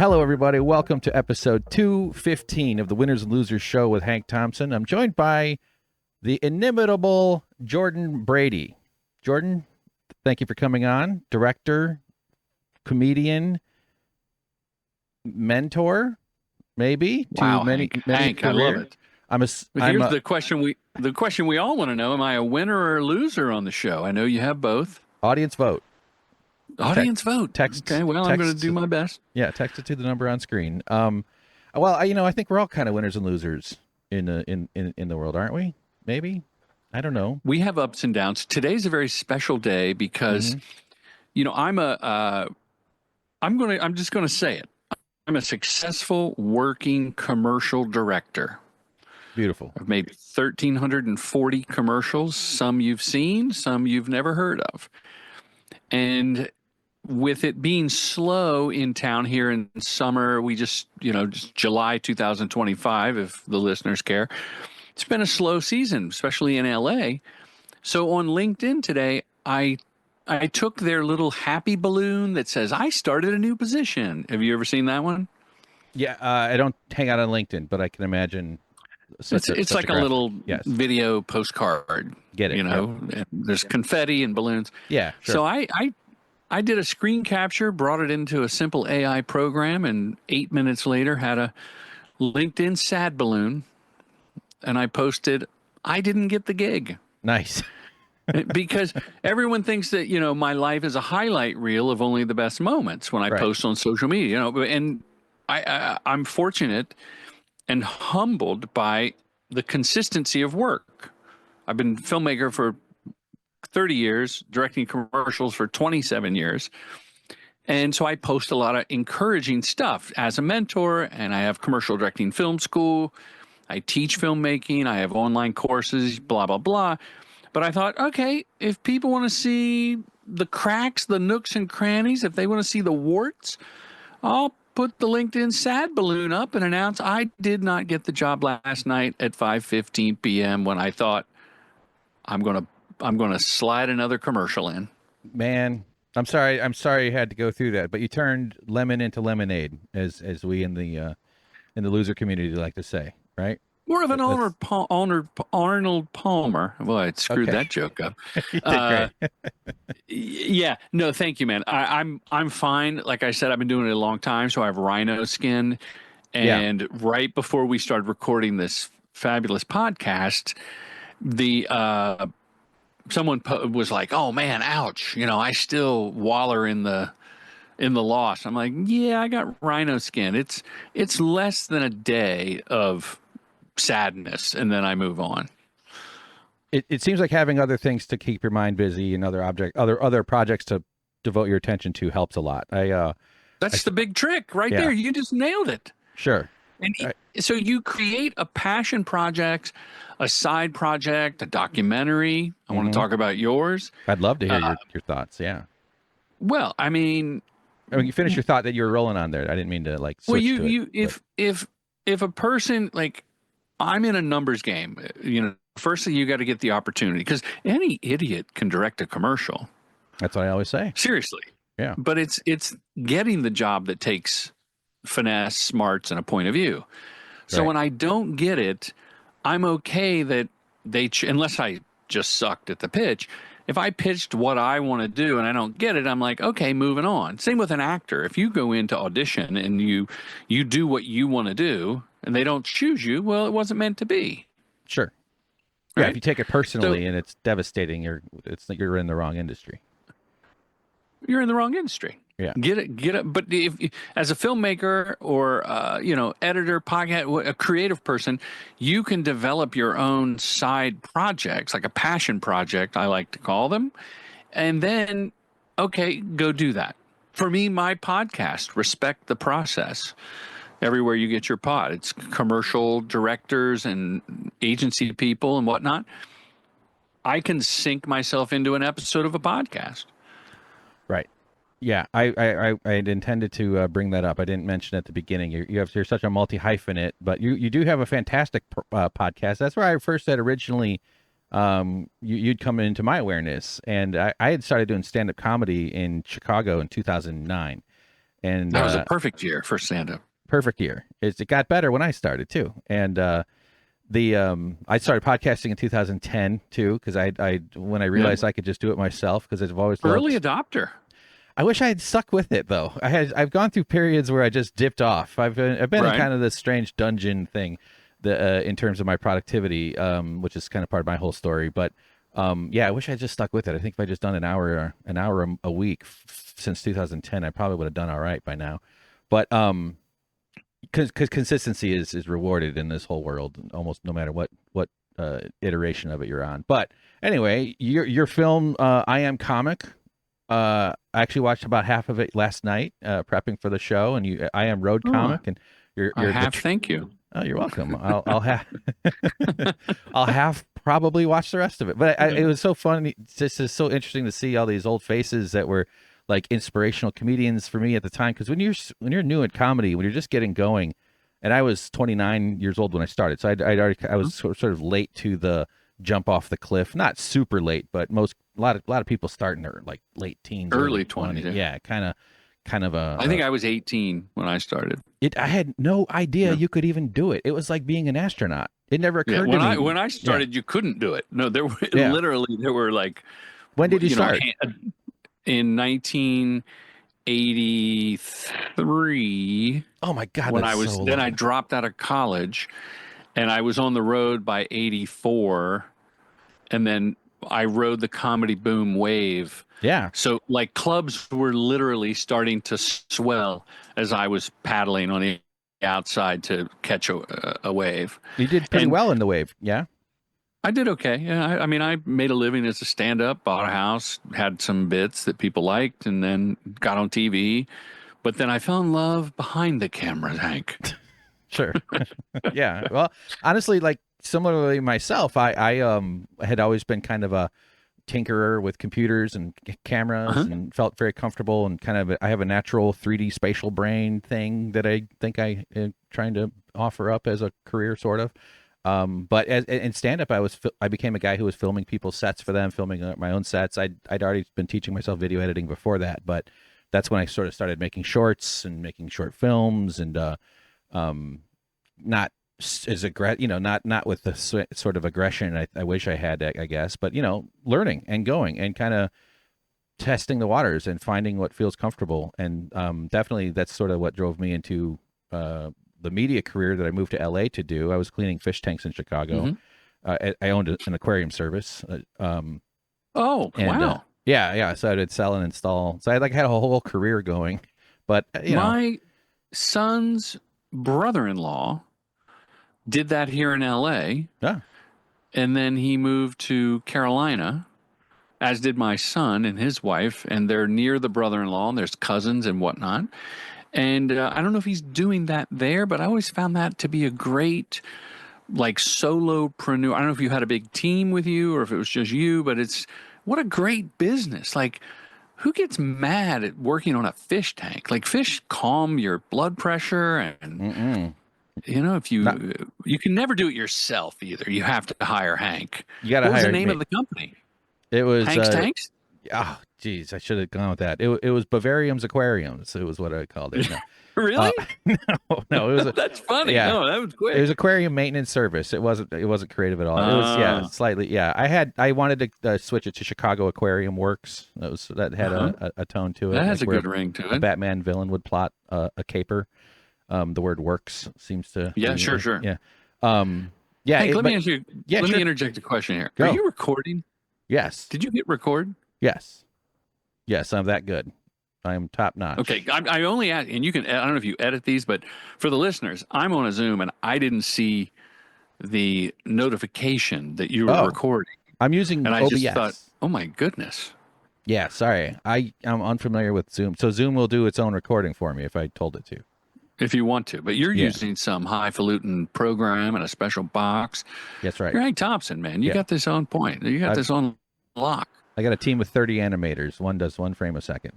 Hello, everybody. Welcome to episode 215 of the Winners and Losers Show with Hank Thompson. I'm joined by the inimitable Jordan Brady. Jordan, thank you for coming on. Director, comedian, mentor, maybe. Wow, to many Hank, I love it. Here's the question we all want to know: am I a winner or a loser on the show? I know you have both. Audience vote. Audience vote. Text. Okay, well, I'm going to do my best. Yeah, text it to the number on screen. Well, I think we're all kind of winners and losers in the world, aren't we? Maybe. I don't know. We have ups and downs. Today's a very special day because, I'm just going to say it. I'm a successful working commercial director. Beautiful. I've made 1,340 commercials. Some you've seen, some you've never heard of. And with it being slow in town here in summer, we just July 2025, if the listeners care, it's been a slow season, especially in LA. So on LinkedIn today, I took their little happy balloon that says, I started a new position. Have you ever seen that one? Yeah, I don't hang out on LinkedIn, but I can imagine. It's like a little video postcard. Get it? And there's confetti and balloons. Yeah, sure. So I did a screen capture, brought it into a simple AI program, and 8 minutes later had a LinkedIn sad balloon, and I posted, I didn't get the gig. Nice. Because everyone thinks that, my life is a highlight reel of only the best moments when I post on social media, and I'm fortunate and humbled by the consistency of work. I've been filmmaker for 30 years, directing commercials for 27 years. And so I post a lot of encouraging stuff as a mentor, and I have commercial directing film school. I teach filmmaking. I have online courses, blah, blah, blah. But I thought, okay, if people want to see the cracks, the nooks and crannies, if they want to see the warts, I'll put the LinkedIn sad balloon up and announce I did not get the job last night at 5:15 p.m. when I thought I'm going to slide another commercial in. Man, I'm sorry you had to go through that, but you turned lemon into lemonade, as we in the loser community like to say, right? More of an Arnold Palmer. Well, I screwed that joke up. You did great. Yeah, no, thank you, man. I'm fine. Like I said, I've been doing it a long time, so I have rhino skin. And right before we started recording this fabulous podcast, someone was like, "Oh man, ouch! I still waller in the loss." I'm like, "Yeah, I got rhino skin. It's less than a day of sadness, and then I move on." It seems like having other things to keep your mind busy and other projects to devote your attention to helps a lot. That's the big trick right there. You just nailed it. Sure. And so you create a passion project, a side project, a documentary. I want to talk about yours. I'd love to hear your thoughts. Yeah. Well, I mean, you finish your thought that you were rolling on there. I didn't mean to switch to it. If a person, like, I'm in a numbers game, first thing you got to get the opportunity, because any idiot can direct a commercial. That's what I always say. Seriously. Yeah. But it's getting the job that takes finesse, smarts, and a point of view. So when I don't get it, I'm okay that unless I just sucked at the pitch. If I pitched what I want to do and I don't get it, I'm like, okay, moving on. Same with an actor. If you go into audition and you do what you want to do and they don't choose you, well, it wasn't meant to be. Sure. Right? Yeah, if you take it personally and it's devastating, you're in the wrong industry. You're in the wrong industry. Yeah. Get it. But if as a filmmaker or editor, podcast, a creative person, you can develop your own side projects, like a passion project, I like to call them, and then go do that. For me, my podcast, Respect the Process. Everywhere you get your pod, it's commercial directors and agency people and whatnot. I can sync myself into an episode of a podcast. Right. Yeah, I had intended to bring that up. I didn't mention at the beginning. You're such a multi-hyphenate, but you do have a fantastic podcast. That's where I first said originally you'd come into my awareness. And I had started doing stand-up comedy in Chicago in 2009. and That was a perfect year for stand-up. perfect year. It got better when I started too, and I started podcasting in 2010 too, because I when I realized I could just do it myself, because I've always loved. Early adopter. I wish I had stuck with it though. I've gone through periods where I just dipped off. I've been in kind of this strange dungeon thing, in terms of my productivity, which is kind of part of my whole story. But yeah, I wish I just stuck with it. I think if I just done an hour a week since 2010, I probably would have done all right by now. But because consistency is rewarded in this whole world, almost no matter what iteration of it you're on. But anyway, your film, I Am Comic. I actually watched about half of it last night, prepping for the show, and I Am Road Comic, and you're thank you. Oh, you're welcome. I'll have I'll have probably watch the rest of it. But it was so fun. It's just so interesting to see all these old faces that were like inspirational comedians for me at the time. Because when you're new in comedy, when you're just getting going, and I was 29 years old when I started, so I was sort of late to the jump off the cliff. Not super late, but a lot of people start in their like late teens, early 20s. Yeah, kind of a. I think I was 18 when I started. I had no idea you could even do it. It was like being an astronaut. It never occurred to me. When I started, you couldn't do it. No, there were like. When did you start? In 1983. Oh my God! When I dropped out of college, and I was on the road by 84, and then I rode the comedy boom wave. Yeah. So like clubs were literally starting to swell as I was paddling on the outside to catch a wave. You did pretty well in the wave. Yeah. I did okay. Yeah. I mean, I made a living as a stand-up, bought a house, had some bits that people liked, and then got on TV. But then I fell in love behind the camera, Hank. Sure. Yeah. Well, honestly, like similarly myself, I had always been kind of a tinkerer with computers and cameras, and felt very comfortable, and I have a natural 3D spatial brain thing that I think I am trying to offer up as a career, sort of. But in stand-up, I became a guy who was filming people's sets for them, filming my own sets. I'd already been teaching myself video editing before that, but that's when I sort of started making shorts and making short films, and not as not with the sort of aggression I wish I had, I guess, but learning and going and kind of testing the waters and finding what feels comfortable. And definitely that's sort of what drove me into the media career that I moved to LA to do. I was cleaning fish tanks in Chicago. I owned an aquarium service. Wow. Yeah. So I did sell and install. So I had a whole career going. But my son's brother-in-law did that here in LA. Yeah. And then he moved to Carolina, as did my son and his wife, and they're near the brother-in-law, and there's cousins and whatnot. And I don't know if he's doing that there, but I always found that to be a great, like, solopreneur. I don't know if you had a big team with you or if it was just you, but what a great business. Like, who gets mad at working on a fish tank? Like, fish calm your blood pressure, and if you can never do it yourself either. You have to hire Hank. You got to hire. What was the name of the company? It was Hank's Tanks. Oh, geez, I should have gone with that. It was Bavarium's Aquariums. It was what I called it. No. Really? No. It was That's funny. Yeah. No, that was quick. It was aquarium maintenance service. It wasn't creative at all. It was slightly. Yeah, I wanted to switch it to Chicago Aquarium Works. That had a tone to it. That has a good ring to it. A Batman villain would plot a caper. The word works seems to. Yeah, sure. Yeah. Yeah. Hey, let me ask you. Yeah, let sure. me interject a question here. Go. Are you recording? Yes. Did you hit record? Yes. Yes, I'm that good. I am top notch. Okay, I only add, and you can. I don't know if you edit these, but for the listeners, I'm on a Zoom and I didn't see the notification that you were recording. I'm using and OBS. I just thought, oh my goodness. Yeah, sorry. I'm unfamiliar with Zoom. So Zoom will do its own recording for me if I told it to. If you want to, but you're using some highfalutin program and a special box. That's right. You're Hank Thompson, man. You got this on point. You got this on lock. I got a team of 30 animators. One does 1 frame a second.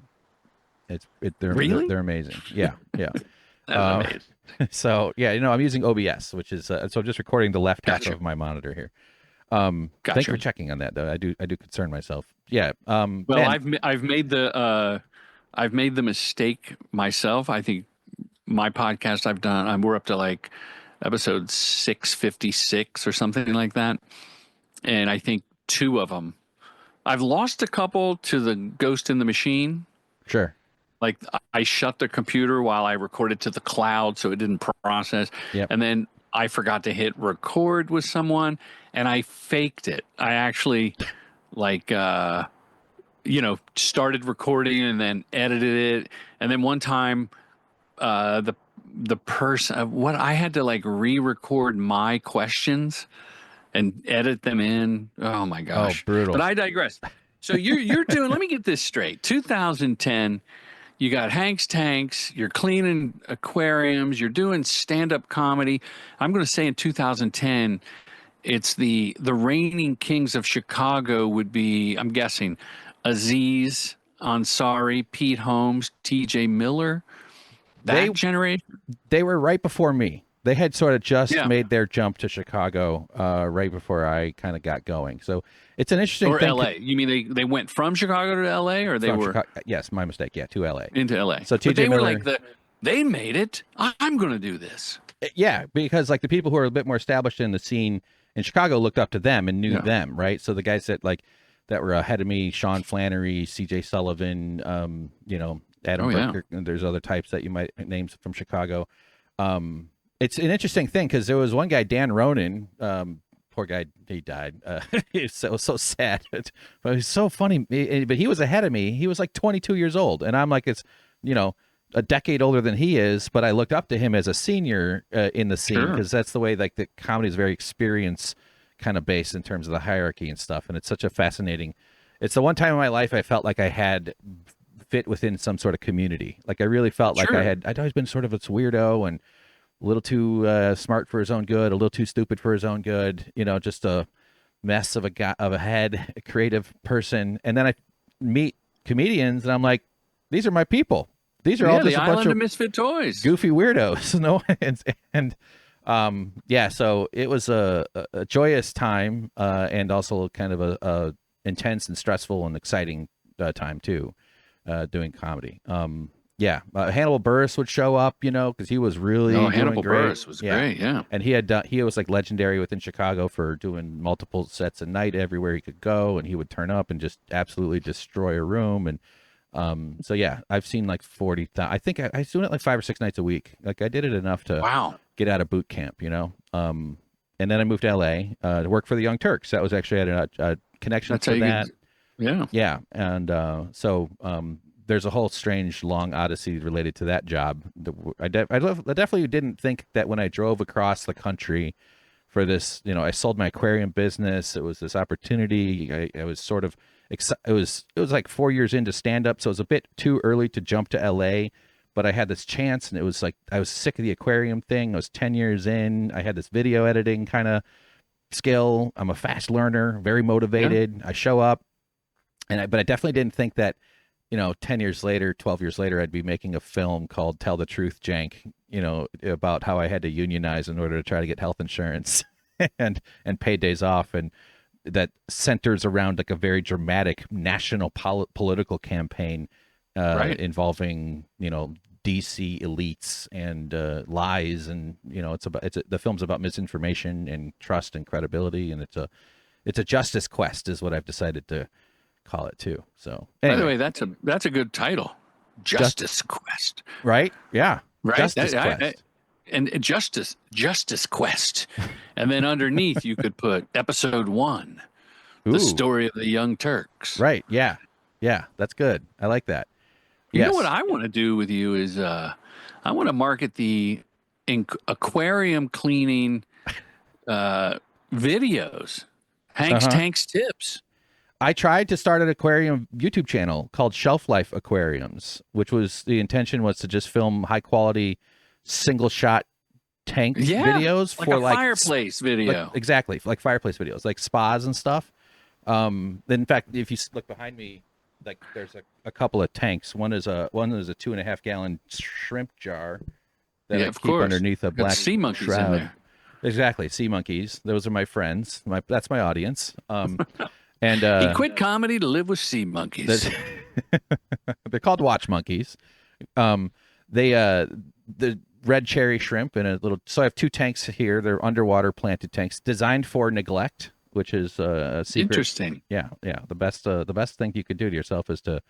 Really? They're amazing. Yeah. That's amazing. So I'm using OBS, which is so I'm just recording the left half of my monitor here. Thanks for checking on that, though. I do concern myself. Yeah. Well, I've made the I've made the mistake myself. I think my podcast I've done, we're up to like episode 656 or something like that. And I think two of them, I've lost a couple to the Ghost in the Machine. Sure. Like I shut the computer while I recorded to the cloud so it didn't process. Yep. And then I forgot to hit record with someone and I faked it. I actually like started recording and then edited it. And then one time the person what I had to like re-record my questions and edit them in. Oh my gosh. Oh, brutal. But I digress. So you're doing, let me get this straight. 2010, you got Hank's Tanks, you're cleaning aquariums, you're doing stand-up comedy. I'm going to say in 2010, it's the reigning kings of Chicago would be, I'm guessing, Aziz Ansari, Pete Holmes, TJ Miller, that generation. They were right before me. They had sort of just made their jump to Chicago right before I kind of got going. So it's an interesting thing. Or LA. You mean they went from Chicago to LA, or they were Chicago, yes, my mistake. Yeah, to LA. Into LA. So but they Miller, were like they made it. I'm going to do this. Yeah, because like the people who are a bit more established in the scene in Chicago looked up to them and knew them, right? So the guys that were ahead of me, Sean Flannery, CJ Sullivan, Adam Burke, and there's other types that you might names from Chicago. It's an interesting thing because there was one guy, Dan Ronan, poor guy, he died. He's so sad, but he's so funny. But he was ahead of me. He was like 22 years old, and I'm like, it's a decade older than he is. But I looked up to him as a senior in the scene because that's the way like the comedy is very experience kind of based in terms of the hierarchy and stuff. And it's such a fascinating. It's the one time in my life I felt like I had fit within some sort of community. Like I really felt like I'd always been sort of this weirdo and a little too smart for his own good, a little too stupid for his own good, just a mess of a head, a creative person. And then I meet comedians and I'm like, these are my people. These are all just a bunch of misfit toys, goofy weirdos. So it was a joyous time and also kind of a intense and stressful and exciting time too, doing comedy. Hannibal Buress would show up, because he was really Hannibal great. Buress was great, yeah. And he was like legendary within Chicago for doing multiple sets a night everywhere he could go, and he would turn up and just absolutely destroy a room. And I've seen like 40,000. I think I was doing it like 5 or 6 nights a week. Like I did it enough to get out of boot camp, and then I moved to LA to work for the Young Turks. That was actually a connection to that. Yeah. And there's a whole strange long odyssey related to that job. I definitely didn't think that when I drove across the country for this, I sold my aquarium business. It was this opportunity. I was sort of, it was like 4 years into stand up. So it was a bit too early to jump to LA, but I had this chance and it was like, I was sick of the aquarium thing. I was 10 years in. I had this video editing kind of skill. I'm a fast learner, very motivated. I show up but I definitely didn't think that, 10 years later, 12 years later, I'd be making a film called Tell the Truth, Jank, about how I had to unionize in order to try to get health insurance and pay days off. And that centers around like a very dramatic national political campaign involving, DC elites and lies. And, the film's about misinformation and trust and credibility. And it's a justice quest is what I've decided to call it too. So anyway. By the way, that's a good title, Justice Quest. Right? Yeah. Right. Justice Quest. And Justice Quest, and then underneath you could put Episode 1, the story of the Young Turks. Right. Yeah. That's good. I like that. You know what I want to do with you is I want to market the aquarium cleaning videos, Hank's Tanks Tips. I tried to start an aquarium YouTube channel called Shelf Life Aquariums, which was the intention was to just film high quality single shot tank videos for a fireplace video. Exactly, like fireplace videos, like spas and stuff. In fact, if you look behind me, like there's a couple of tanks. One is a 2.5 gallon shrimp jar that I keep underneath a black sea monkeys shroud. In there. Exactly, sea monkeys. Those are my friends. That's my audience. And he quit comedy to live with sea monkeys. They're called watch monkeys. Um, they the red cherry shrimp and a little. So I have two tanks here. They're underwater planted tanks designed for neglect, which is a secret. Interesting. Yeah, yeah. The best thing you could do to yourself is to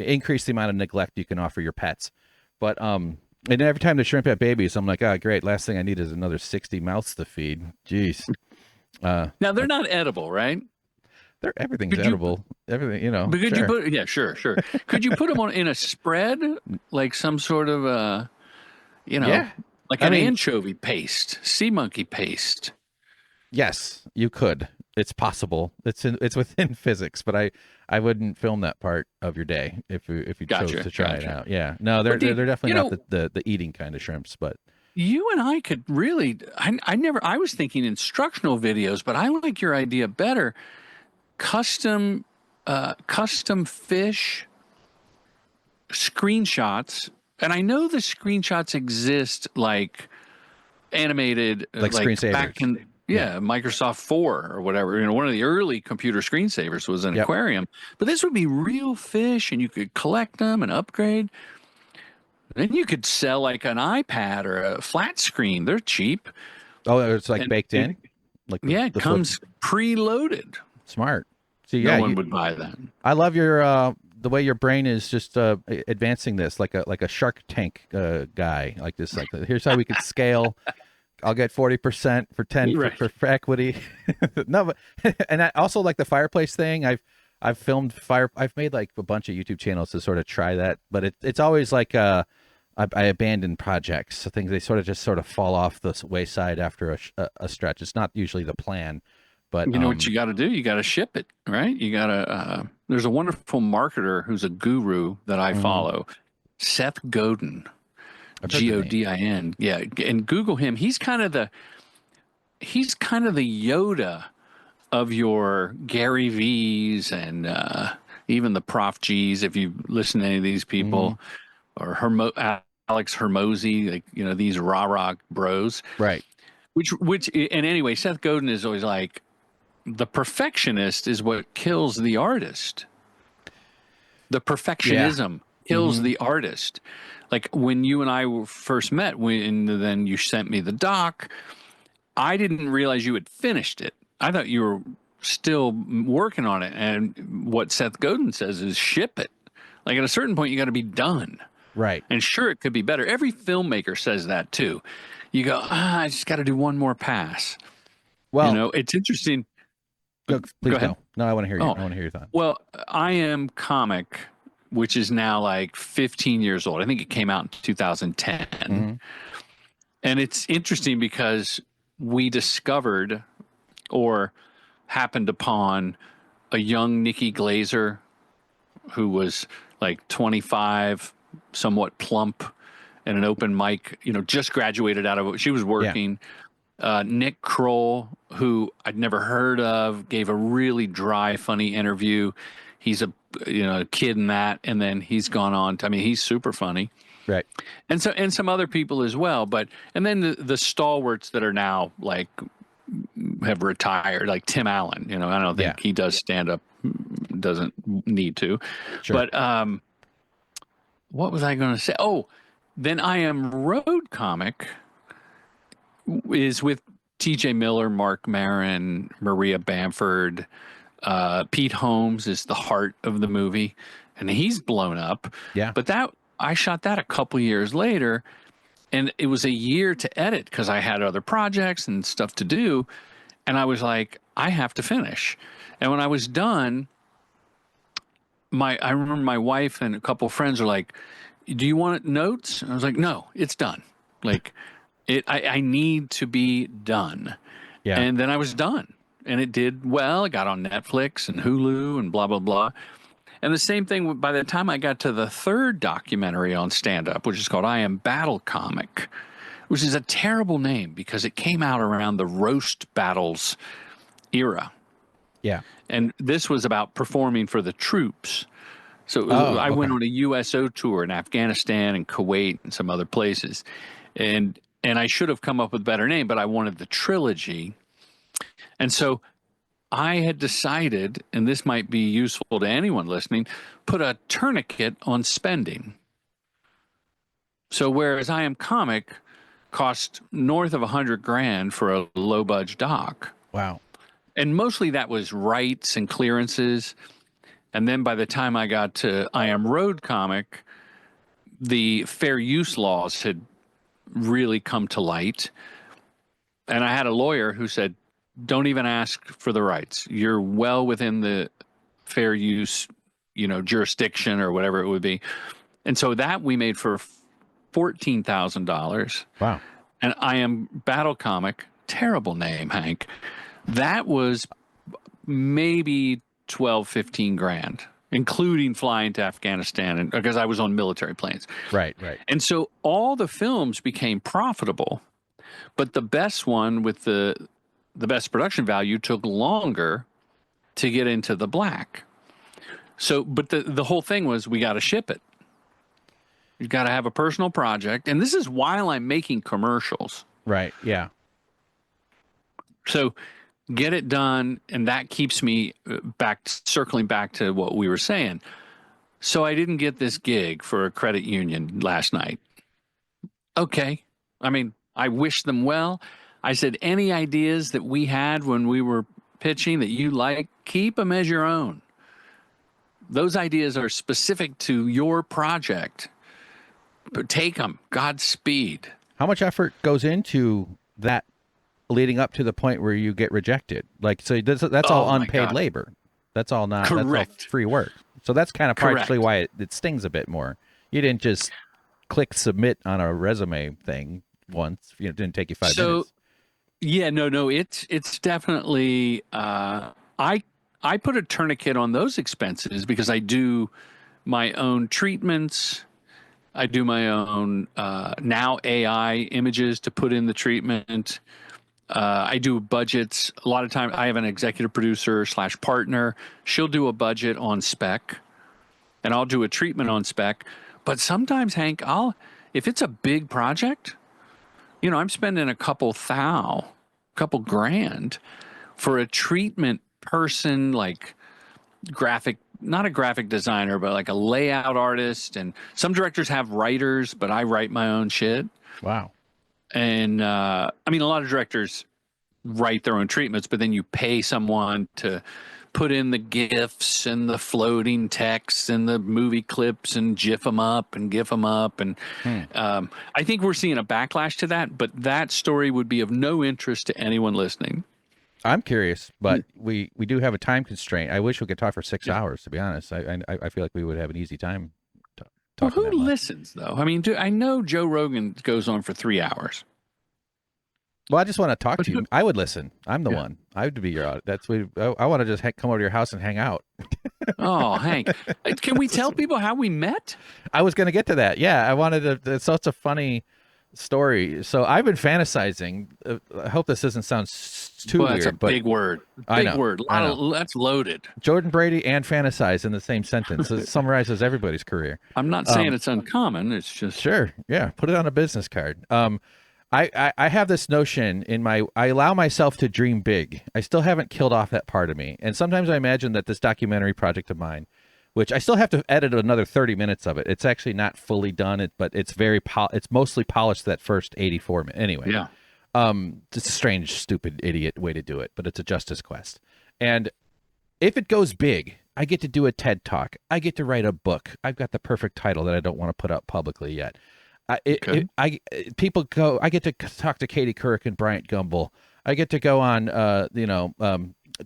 increase the amount of neglect you can offer your pets. But and every time the shrimp have babies, I'm like, oh great, last thing I need is another 60 mouths to feed. Jeez. Now they're not edible, right? Everything's Could you? edible. Everything, But could you sure. put? Yeah, sure, sure. Could you put them on in a spread, like some sort of you know, Yeah. like I an mean, anchovy paste, sea monkey paste? yes, you could. It's possible. It's within physics, but I wouldn't film that part of your day if you chose Gotcha, to try it gotcha. out. Yeah. No, But they're definitely you not know, the eating kind of shrimps, but you and I could really. I never. I was thinking instructional videos, but I like your idea better. Custom, custom fish screenshots, and I know the screenshots exist like animated, like like back screensavers. in Yeah. Microsoft 4 or whatever. One of the early computer screensavers was an Yep. aquarium, but this would be real fish, and you could collect them and upgrade. Then you could sell like an iPad or a flat screen. They're cheap, Oh, it's like and baked in, like yeah, it the flip. comes preloaded. Smart. See, No yeah, one would buy that. I love your the way your brain is just advancing this like a Shark Tank guy like this. Like here's how we could scale. I'll get 40% for 10 Right. for equity. No, but and I also like the fireplace thing. I've filmed fire. I've made like a bunch of YouTube channels to sort of try that, but it's always like I abandon projects. So things they sort of fall off the wayside after a stretch. It's not usually the plan, but You know what you got to do? You got to ship it, right? You got to. There's a wonderful marketer who's a guru that I mhm, follow, Seth Godin, I've heard the name. Godin. Yeah, and Google him. He's kind of the Yoda of your Gary V's and even the Prof G's. If you listen to any of these Hmm. people, or Alex Hermosi, like these rah rah bros. Right. Which and anyway, Seth Godin is always like, the perfectionist is what kills the artist. The Yeah. perfectionism kills Hmm. the artist. Like when you and I first met, when then you sent me the doc, I didn't realize you had finished it. I thought you were still working on it. And what Seth Godin says is ship it. Like at a certain point, you got to be done. Right. And sure, it could be better. Every filmmaker says that too. You go, I just got to do one more pass. Well, It's interesting. please Go ahead. go. No, I want to hear you. Oh, I want to hear your thought. well, I am comic, which is now like 15 years old. I think it came out in 2010. Hmm. And it's interesting because we discovered or happened upon a young Nikki Glazer who was like 25, somewhat plump, and an open mic, just graduated out of it. She was Yeah. working. Nick Kroll, who I'd never heard of, gave a really dry, funny interview. He's a kid in that, and then he's gone on to, I mean, he's super funny, Right. and some other people as well. But and then the stalwarts that are now like have retired, like Tim Allen. I don't Yeah. think he does stand up, doesn't need to. Sure. But what was I going to say? Oh, then I Am Road Comic is with T.J. Miller, Mark Maron, Maria Bamford. Pete Holmes is the heart of the movie, and he's blown up. Yeah. But that I shot that a couple years later, and it was a year to edit because I had other projects and stuff to do. And I was like, I have to finish. And when I was done, I remember my wife and a couple of friends were like, "Do you want notes?" And I was like, "No, it's done. Like, I need to be done." Yeah. And then I was done, and it did well. It got on Netflix and Hulu and blah blah blah. And the same thing by the time I got to the third documentary on stand up, which is called I Am Battle Comic, which is a terrible name because it came out around the roast battles era. Yeah. And this was about performing for the troops. So Oh, I okay. went on a USO tour in Afghanistan and Kuwait and some other places. And I should have come up with a better name, but I wanted the trilogy. And so I had decided, and this might be useful to anyone listening, put a tourniquet on spending. So whereas I Am Comic cost north of $100,000 for a low budget doc. Wow. And mostly that was rights and clearances. And then by the time I got to I Am Road Comic, the fair use laws had really come to light. And I had a lawyer who said, don't even ask for the rights. You're well within the fair use, jurisdiction or whatever it would be. And so that we made for $14,000. Wow. And I Am Battle Comic, terrible name, Hank. That was maybe 12, 15 grand, including flying to Afghanistan because I was on military planes. Right. And so all the films became profitable, but the best one with the best production value took longer to get into the black. So, but the whole thing was we got to ship it. You've got to have a personal project. And this is while I'm making commercials. Right. Yeah. So get it done. And that keeps me circling back to what we were saying. So I didn't get this gig for a credit union last night. Okay. I mean, I wish them well. I said, any ideas that we had when we were pitching that you like, keep them as your own. Those ideas are specific to your project. But take them. Godspeed. How much effort goes into that leading up to the point where you get rejected? Like, so that's all unpaid labor. That's all not Correct. That's all free work. So that's kind of partially why it stings a bit more. You didn't just click submit on a resume thing once. It didn't take you 5 minutes. Yeah, no, it's definitely. I put a tourniquet on those expenses because I do my own treatments. I do my own now AI images to put in the treatment. I do budgets. A lot of times I have an executive producer / partner. She'll do a budget on spec and I'll do a treatment on spec. But sometimes, Hank, if it's a big project, I'm spending a couple grand for a treatment person, like not a graphic designer, but like a layout artist. And some directors have writers, but I write my own shit. Wow. And a lot of directors write their own treatments, but then you pay someone to put in the GIFs and the floating text and the movie clips and GIF them up. And I think we're seeing a backlash to that, but that story would be of no interest to anyone listening. I'm curious, but we do have a time constraint. I wish we could talk for 6 hours, to be honest. I feel like we would have an easy time talking. Well, who listens, though? I mean, I know Joe Rogan goes on for 3 hours. Well, I just want to talk to you. I would listen. I'm the one. I would be your. I want to just come over to your house and hang out. Oh, Hank, can we tell people how we met? I was going to get to that. Yeah, I wanted to. It's such a funny story. So I've been fantasizing. I hope this doesn't sound too weird. That's a big word. Big word. That's loaded. Jordan Brady and fantasize in the same sentence. It summarizes everybody's career. I'm not saying it's uncommon. It's just sure. Yeah, put it on a business card. I have this notion I allow myself to dream big. I still haven't killed off that part of me. And sometimes I imagine that this documentary project of mine, which I still have to edit another 30 minutes of it. It's actually not fully done, but it's it's mostly polished that first 84 minutes. Anyway. Yeah. It's a strange, stupid, idiot way to do it, but it's a justice quest. And if it goes big, I get to do a TED Talk. I get to write a book. I've got the perfect title that I don't want to put up publicly yet. I get to talk to Katie Couric and Bryant Gumbel. I get to go on,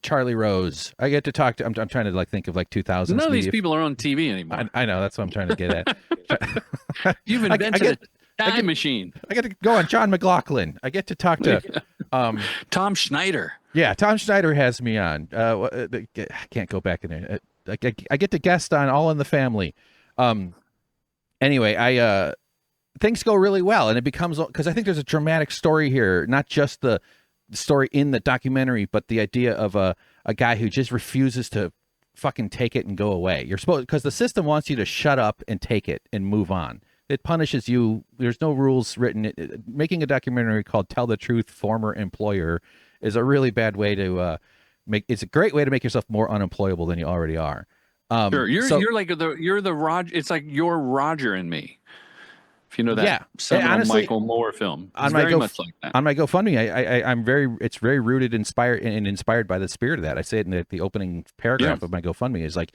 Charlie Rose. I get to talk to. I'm trying to think of 2000s. None of these people are on TV anymore. I know, that's what I'm trying to get at. You've invented a time machine. I get to go on John McLaughlin. I get to talk to Tom Schneider. Yeah, Tom Schneider has me on. I can't go back in there. I get to guest on All in the Family. Anyway, things go really well, and it becomes, because I think there's a dramatic story here, not just the story in the documentary, but the idea of a guy who just refuses to fucking take it and go away. You're supposed, because the system wants you to shut up and take it and move on. It punishes you. There's no rules written. Making a documentary called "Tell the Truth, Former Employer" is a really bad way to it's a great way to make yourself more unemployable than you already are. Sure, you're like the Roger. It's like you're Roger and Me. If you know that Yeah, and seminal honestly, Michael Moore film, it's on my very much like that. on my GoFundMe, it's very rooted, inspired by the spirit of that. I say it in the opening Yeah. paragraph of my GoFundMe is like,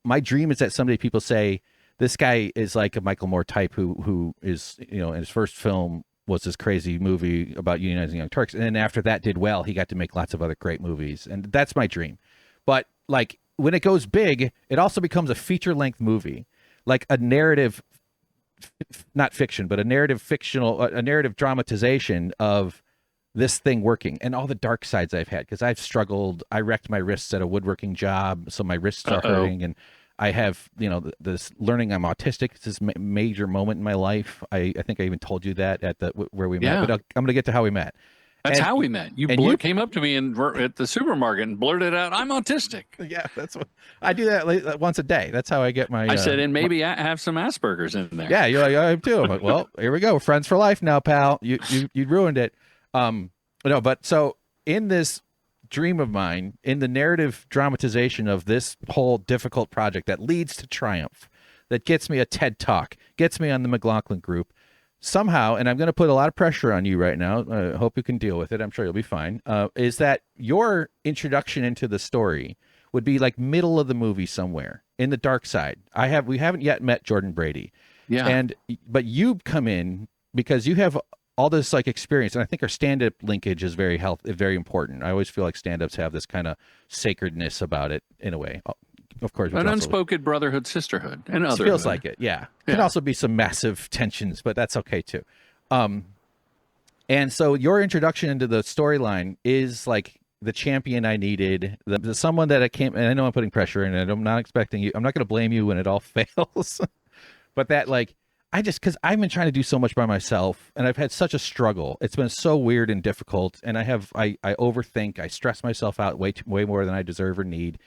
my dream is that someday people say this guy is like a Michael Moore type who is, in his first film was this crazy movie about unionizing young Turks, and then after that did well, he got to make lots of other great movies, and that's my dream. But like when it goes big, it also becomes a feature length movie, like a narrative, not fiction, but a narrative dramatization of this thing working and all the dark sides I've had, because I've struggled. I wrecked my wrists at a woodworking job, so my wrists are hurting, and I have, this learning I'm autistic. It's this major moment in my life. I think I even told you that at where we met, but I'm going to get to how we met. That's how we met. You came up to me at the supermarket and blurted out, "I'm autistic." Yeah, that's what I do. That once a day. That's how I get my. I said, and maybe I have some Asperger's in there. Yeah, you're like, I have too. I'm like, well, here we go. We're friends for life now, pal. You ruined it. But so in this dream of mine, in the narrative dramatization of this whole difficult project that leads to triumph, that gets me a TED Talk, gets me on the McLaughlin Group, somehow, and I'm going to put a lot of pressure on you right now. I hope you can deal with it. I'm sure you'll be fine. Is that your introduction into the story would be like middle of the movie somewhere in the dark side. We haven't yet met Jordan Brady. Yeah. But you come in because you have all this like experience, and I think our stand-up linkage is very very important. I always feel like stand-ups have this kind of sacredness about it in a way. Of course, an unspoken brotherhood, sisterhood, and other. It feels like it, yeah. Can also be some massive tensions, but that's okay too. And so your introduction into the storyline is like the champion I needed, the someone that I came. And I know I'm putting pressure in it. I'm not expecting you. I'm not going to blame you when it all fails, but that like because I've been trying to do so much by myself, and I've had such a struggle. It's been so weird and difficult, and I overthink. I stress myself out way more than I deserve or need.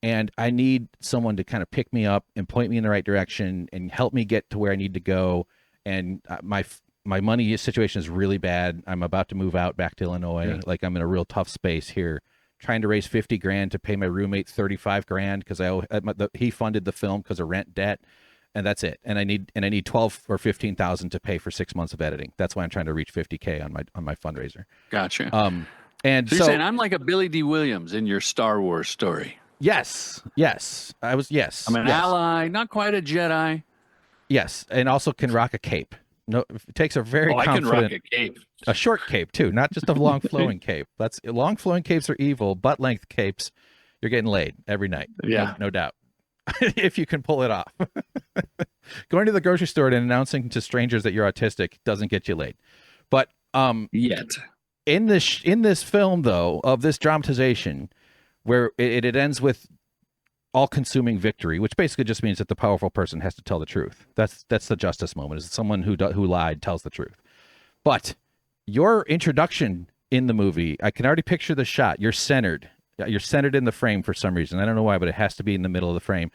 And I need someone to kind of pick me up and point me in the right direction and help me get to where I need to go. And my money situation is really bad. I'm about to move out back to Illinois. Yeah. Like I'm in a real tough space here, trying to raise $50,000 to pay my roommate $35,000 because he funded the film because of rent debt, and that's it. And I need 12 or 15,000 to pay for 6 months of editing. That's why I'm trying to reach 50K on my fundraiser. Gotcha. And so you're saying I'm like a Billy D. Williams in your Star Wars story. Yes. I was. Yes, I'm an ally, not quite a Jedi. Yes, and also can rock a cape. No, it takes a very confident. I can rock a cape, a short cape too, not just a long flowing cape. That's long flowing capes are evil. Butt length capes, you're getting laid every night. Yeah, no doubt. If you can pull it off. Going to the grocery store and announcing to strangers that you're autistic doesn't get you laid, but yet in this film though, of this dramatization, where it ends with all-consuming victory, which basically just means that the powerful person has to tell the truth. That's the justice moment, is someone who lied tells the truth. But your introduction in the movie, I can already picture the shot. You're centered in the frame for some reason. I don't know why, but it has to be in the middle of the frame.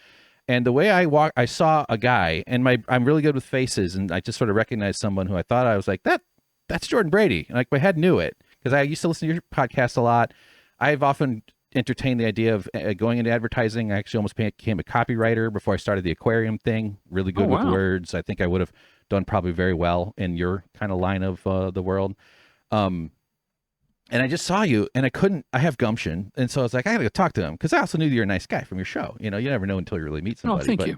And the way I saw a guy, and I'm really good with faces, and I just sort of recognized someone who I thought I was like, that's Jordan Brady. And like my head knew it because I used to listen to your podcast a lot. I've often entertained the idea of going into advertising. I actually almost became a copywriter before I started the aquarium thing. Really good with words. I think I would have done probably very well in your kind of line of the world. And I just saw you, and I have gumption, and so I was like, I gotta go talk to him, because I also knew you're a nice guy from your show. You never know until you really meet somebody. Oh, thank you.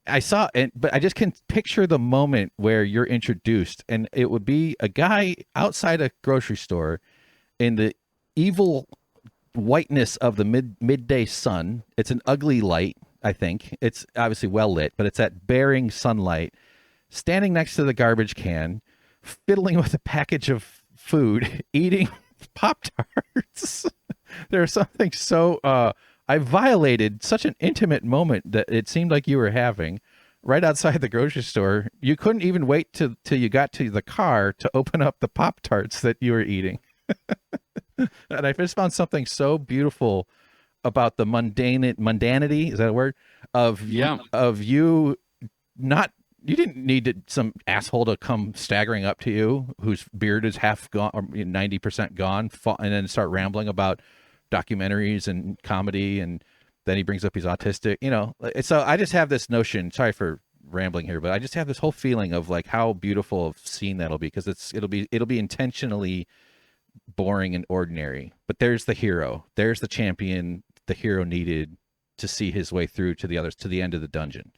I saw it, but I just can picture the moment where you're introduced, and it would be a guy outside a grocery store in the evil whiteness of the midday sun. It's an ugly light. I think it's obviously well lit, but it's that bearing sunlight, standing next to the garbage can, fiddling with a package of food, eating Pop-Tarts. There's something so I violated such an intimate moment that it seemed like you were having right outside the grocery store. You couldn't even wait till you got to the car to open up the Pop-Tarts that you were eating. And I just found something so beautiful about the mundanity, is that a word? Of you not, you didn't need some asshole to come staggering up to you whose beard is half gone or 90% gone, and then start rambling about documentaries and comedy, and then he brings up he's autistic. So I just have this notion. Sorry for rambling here, but I just have this whole feeling of like how beautiful of scene that'll be, because it'll be intentionally boring and ordinary. But there's the hero, there's the champion the hero needed to see his way through to the end of the dungeon,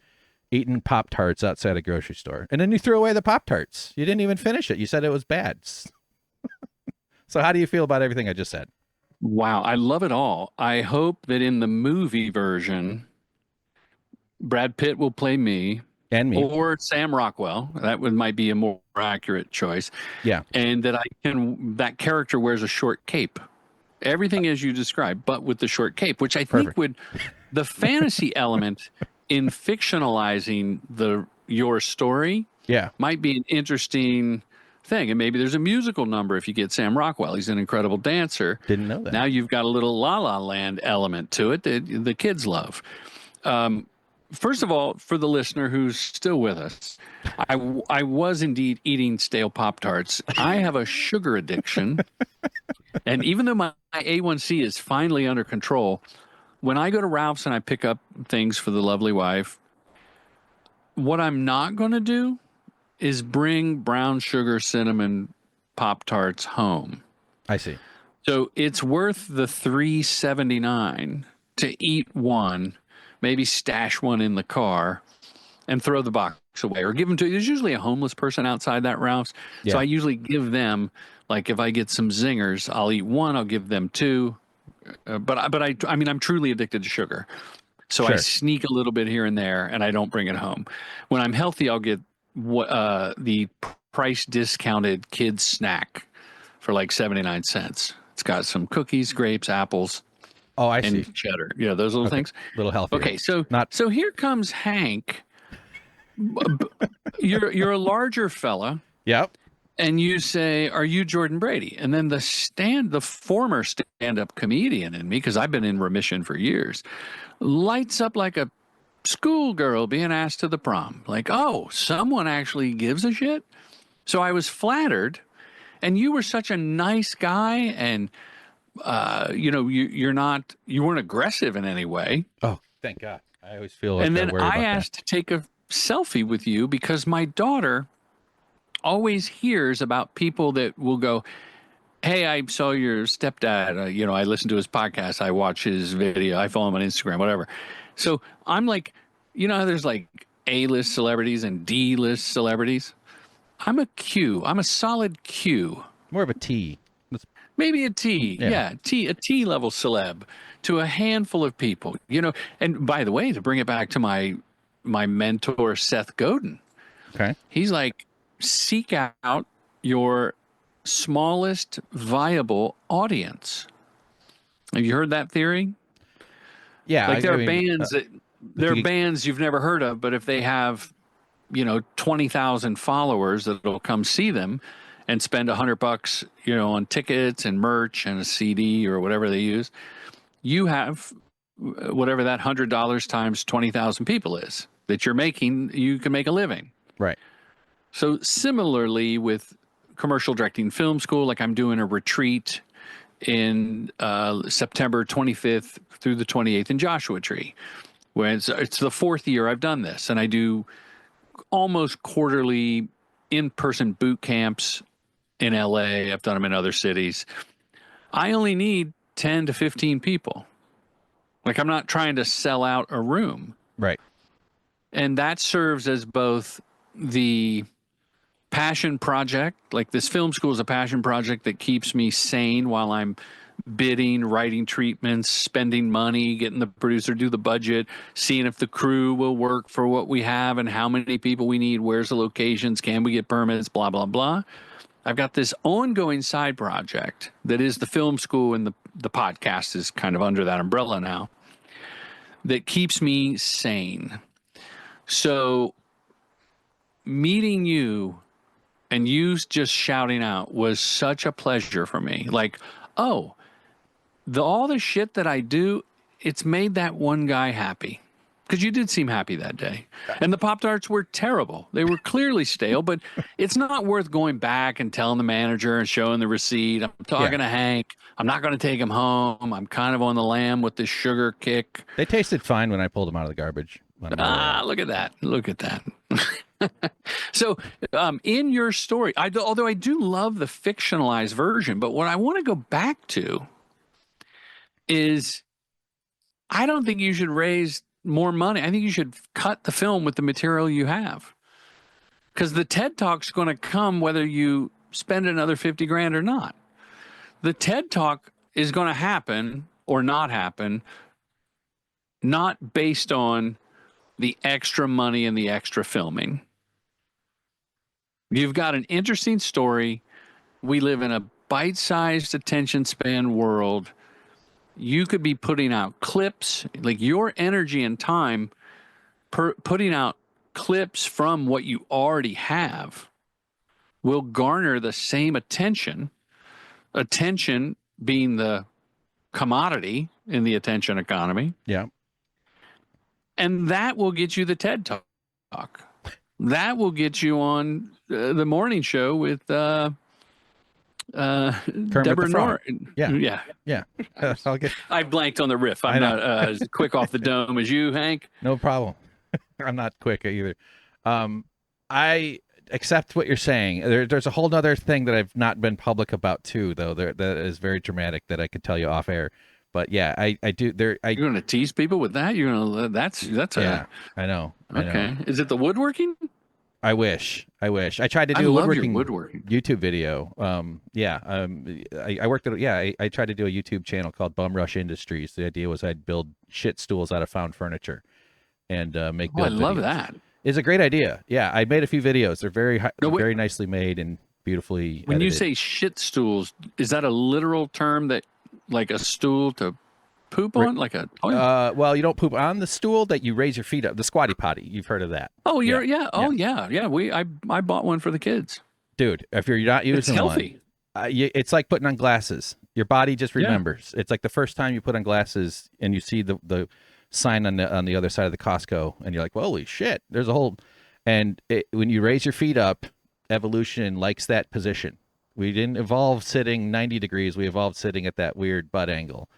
eating Pop-Tarts outside a grocery store, and then you threw away the Pop-Tarts. You didn't even finish it. You said it was bad. So how do you feel about everything I just said? Wow, I love it all. I hope that in the movie version, Brad Pitt will play me. And me. Or Sam Rockwell. Might be a more accurate choice. Yeah. And that character wears a short cape. Everything as you described, but with the short cape, which I think the fantasy element in fictionalizing your story might be an interesting thing. And maybe there's a musical number if you get Sam Rockwell. He's an incredible dancer. Didn't know that. Now you've got a little La La Land element to it that the kids love. First of all, for the listener who's still with us, I was indeed eating stale Pop-Tarts. I have a sugar addiction. And even though my A1C is finally under control, when I go to Ralph's and I pick up things for the lovely wife, what I'm not going to do is bring brown sugar cinnamon Pop-Tarts home. I see. So it's worth the $3.79 to eat one, maybe stash one in the car and throw the box away, or give them to, there's usually a homeless person outside that Ralph's. Yeah. So I usually give them, like if I get some zingers, I'll eat one, I'll give them two. But I mean, I'm truly addicted to sugar. So I sneak a little bit here and there and I don't bring it home. When I'm healthy, I'll get the price discounted kids snack for like 79 cents. It's got some cookies, grapes, apples. Oh, I and see. Cheddar. Those little things. Little healthier. Okay, so here comes Hank. You're a larger fella. Yep. And you say, "Are you Jordan Brady?" And then the former stand-up comedian in me, because I've been in remission for years, lights up like a schoolgirl being asked to the prom. Like, oh, someone actually gives a shit. So I was flattered, and you were such a nice guy, and you weren't aggressive in any way. Oh, thank God. I always feel like and then I asked to take a selfie with you because my daughter always hears about people that will go, "Hey, I saw your stepdad. I listened to his podcast. I watch his video. I follow him on Instagram, whatever." So I'm like, how there's like A-list celebrities and D-list celebrities? I'm a Q. I'm a solid Q. More of a T. Maybe a T, a T level celeb to a handful of people, And by the way, to bring it back to my mentor, Seth Godin, he's like, seek out your smallest viable audience. Have you heard that theory? Yeah, like there are bands you've never heard of, but if they have, 20,000 followers that'll come see them and spend $100, on tickets and merch and a CD or whatever they use, you have whatever that $100 times 20,000 people is that you're making, you can make a living. Right. So similarly with commercial directing film school, like I'm doing a retreat in September 25th through the 28th in Joshua Tree, where it's the fourth year I've done this, and I do almost quarterly in-person boot camps in LA. I've done them in other cities. I only need 10 to 15 people. Like I'm not trying to sell out a room. Right. And that serves as both the passion project, like this film school is a passion project that keeps me sane while I'm bidding, writing treatments, spending money, getting the producer do the budget, seeing if the crew will work for what we have and how many people we need, where's the locations, can we get permits, blah, blah, blah. I've got this ongoing side project that is the film school, and the podcast is kind of under that umbrella now, that keeps me sane. So meeting you and you just shouting out was such a pleasure for me. Like, oh, all the shit that I do, it's made that one guy happy. because you did seem happy that day. And the Pop-Tarts were terrible. They were clearly stale, but it's not worth going back and telling the manager and showing the receipt. I'm talking to Hank. I'm not going to take him home. I'm kind of on the lam with this sugar kick. They tasted fine when I pulled them out of the garbage. Look at that. Look at that. So in your story, although I do love the fictionalized version, but what I want to go back to is I don't think you should raise more money. I think you should cut the film with the material you have, because the TED Talk's going to come whether you spend another 50 grand or not. The TED Talk is going to happen or not happen, not based on the extra money and the extra filming. You've got an interesting story. We live in a bite-sized attention span world. You could be putting out clips, like your energy and time putting out clips from what you already have will garner the same attention being the commodity in the attention economy. Yeah. And that will get you the TED Talk. That will get you on the morning show with Deborah Norton. Yeah. I blanked on the riff. I'm not as quick off the dome as you, Hank. No problem. I'm not quick either. I accept what you're saying. There's a whole other thing that I've not been public about too, though. That is very dramatic that I could tell you off air. But yeah, I do. You're going to tease people with that? You're going to that's I know. Okay. Is it the woodworking? I wish. I tried to do a woodworking YouTube video. I worked at I tried to do a YouTube channel called Bum Rush Industries. The idea was I'd build shit stools out of found furniture and make build videos. I love that. It's a great idea. Yeah, I made a few videos. They're very nicely made and beautifully When edited. you say shit stools, is that a literal term that like a stool to poop on, like a toilet? Well, you don't poop on the stool, that you raise your feet up. The squatty potty. You've heard of that? Oh, I bought one for the kids. Dude, if you're not using healthy. One, it's like putting on glasses. Your body just remembers. It's like the first time you put on glasses and you see the sign on the other side of the Costco, and you're like, well, holy shit, there's a whole. And when you raise your feet up, evolution likes that position. We didn't evolve sitting 90 degrees. We evolved sitting at that weird butt angle.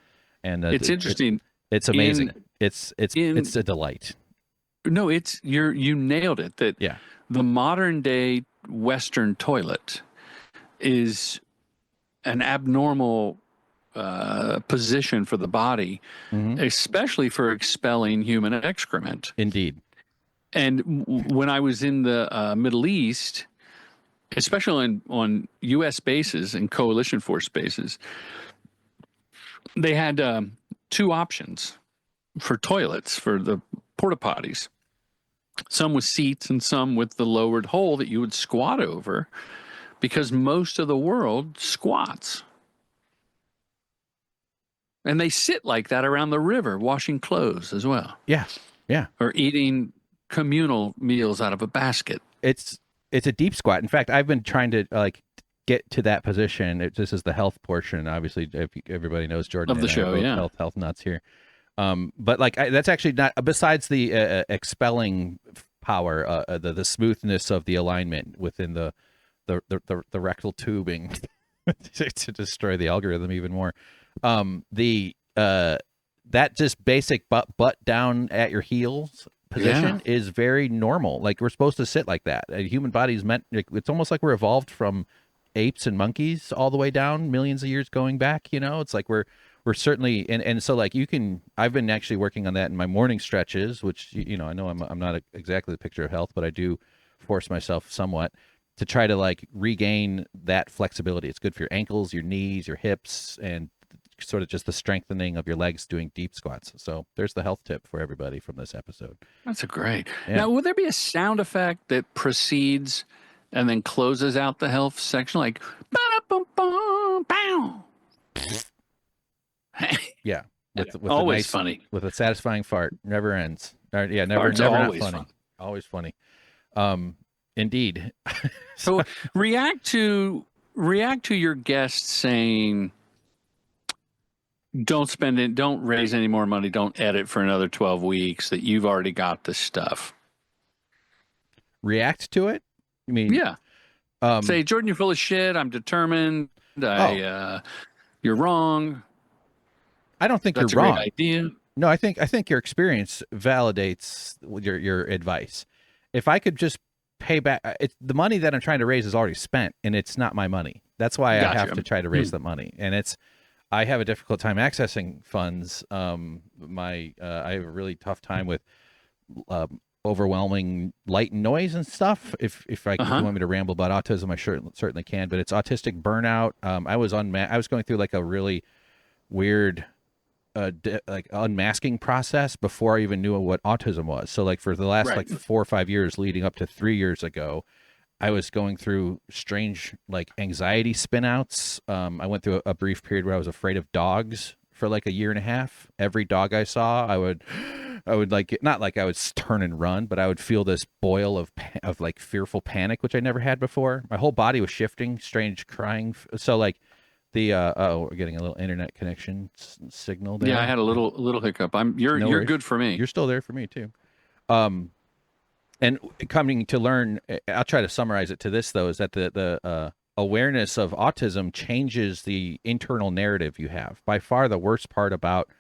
And it's interesting. It's amazing. It's a delight. No, you nailed it. That the modern day Western toilet is an abnormal position for the body, especially for expelling human excrement. Indeed. And when I was in the Middle East, especially on U.S. bases and coalition force bases, they had two options for toilets, for the porta potties. Some with seats and some with the lowered hole that you would squat over, because most of the world squats. And they sit like that around the river, washing clothes as well. Yeah. Or eating communal meals out of a basket. It's a deep squat. In fact, I've been trying to get to that position. This is the health portion. Obviously, everybody knows Jordan of the show. Health nuts here. But that's actually not, besides the expelling power, the smoothness of the alignment within the rectal tubing to destroy the algorithm even more. That just basic butt down at your heels position is very normal. Like, we're supposed to sit like that. A human body's meant, it's almost like we're evolved from apes and monkeys all the way down millions of years going back. It's like we're certainly, and so like I've been actually working on that in my morning stretches, which I know I'm not exactly the picture of health, but I do force myself somewhat to try to like regain that flexibility. It's good for your ankles, your knees, your hips, and sort of just the strengthening of your legs doing deep squats. So there's the health tip for everybody from this episode. That's great. Yeah. Now, would there be a sound effect that precedes and then closes out the health section, like ba-da-bum-bum, yeah, with always funny, with a satisfying fart, never ends. Never always not funny. Fun. Always funny. Indeed. So react to your guest saying, Don't spend it. Don't raise any more money. Don't edit for another 12 weeks. That you've already got the stuff. React to it? You mean? Yeah. Say, Jordan, you're full of shit. I'm determined. Oh, You're wrong. I don't think you're That's a great wrong. idea. No, I think your experience validates your advice. If I could just pay back, the money that I'm trying to raise is already spent, and it's not my money. That's why I have Gotcha. to try to raise the money, and I have a difficult time accessing funds. I have a really tough time with overwhelming light and noise and stuff. If you want me to ramble about autism, I certainly can. But it's autistic burnout. I was going through like a really weird like unmasking process before I even knew what autism was. So like for the last like 4 or 5 years leading up to 3 years ago, I was going through strange like anxiety spinouts. I went through a brief period where I was afraid of dogs for like a year and a half. Every dog I saw, I would like, not like I would turn and run, but I would feel this boil of like fearful panic, which I never had before. My whole body was shifting, strange crying. So like we're getting a little internet connection signal there. Yeah, I had a little hiccup. You're good for me. You're still there for me too. And coming to learn, I'll try to summarize it to this though, is that the awareness of autism changes the internal narrative you have. By far the worst part about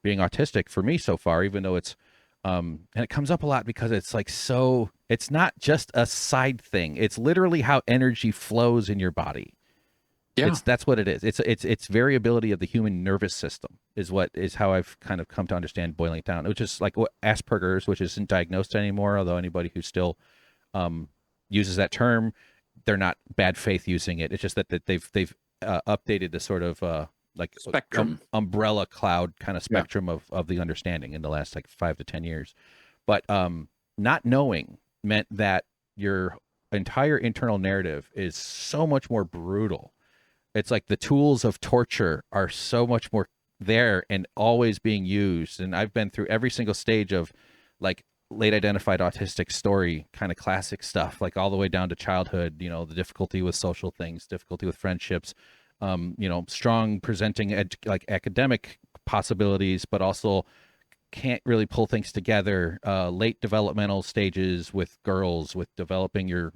being autistic for me so far, even though it's and it comes up a lot because it's like, so it's not just a side thing. It's literally how energy flows in your body. Yeah. That's what it is. It's variability of the human nervous system is how I've kind of come to understand boiling it down, which is like what Asperger's, which isn't diagnosed anymore, although anybody who still uses that term, they're not bad faith using it. It's just that they've updated the sort of like spectrum umbrella cloud kind of spectrum of the understanding in the last like 5 to 10 years. But not knowing meant that your entire internal narrative is so much more brutal. It's like the tools of torture are so much more there and always being used. And I've been through every single stage of like late identified autistic story, kind of classic stuff, like all the way down to childhood, the difficulty with social things, difficulty with friendships, strong presenting like academic possibilities, but also can't really pull things together, late developmental stages with girls, with developing your,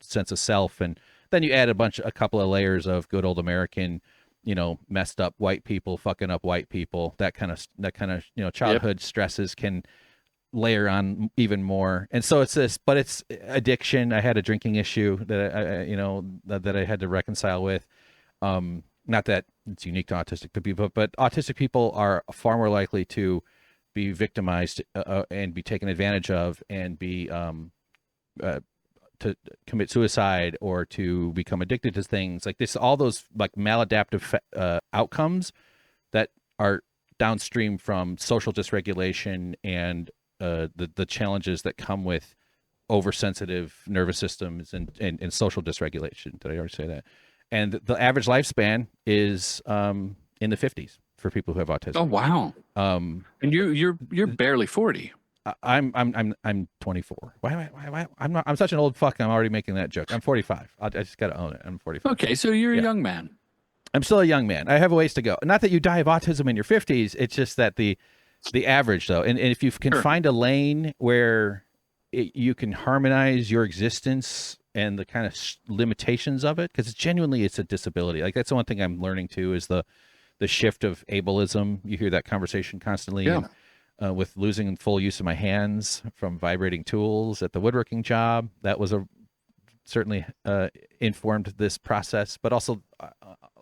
sense of self. And then you add a couple of layers of good old American, messed up white people, fucking up white people, that kind of, childhood stresses can layer on even more. And so it's addiction. I had a drinking issue that I had to reconcile with. Not that it's unique to autistic people, but autistic people are far more likely to be victimized and be taken advantage of and be to commit suicide or to become addicted to things like this, all those like maladaptive outcomes that are downstream from social dysregulation and the challenges that come with oversensitive nervous systems and social dysregulation. Did I already say that? And the average lifespan is in the 50s for people who have autism. Oh wow! And you're barely 40. I'm 24. Why I'm such an old fuck. I'm already making that joke. I'm 45. I just got to own it. I'm 45. Okay, so you're a young man. I'm still a young man. I have a ways to go. Not that you die of autism in your 50s. It's just that the average though, and if you can find a lane where you can harmonize your existence and the kind of limitations of it, because genuinely it's a disability. Like that's the one thing I'm learning too is the shift of ableism. You hear that conversation constantly. Yeah. With losing full use of my hands from vibrating tools at the woodworking job, that was certainly informed this process. But also,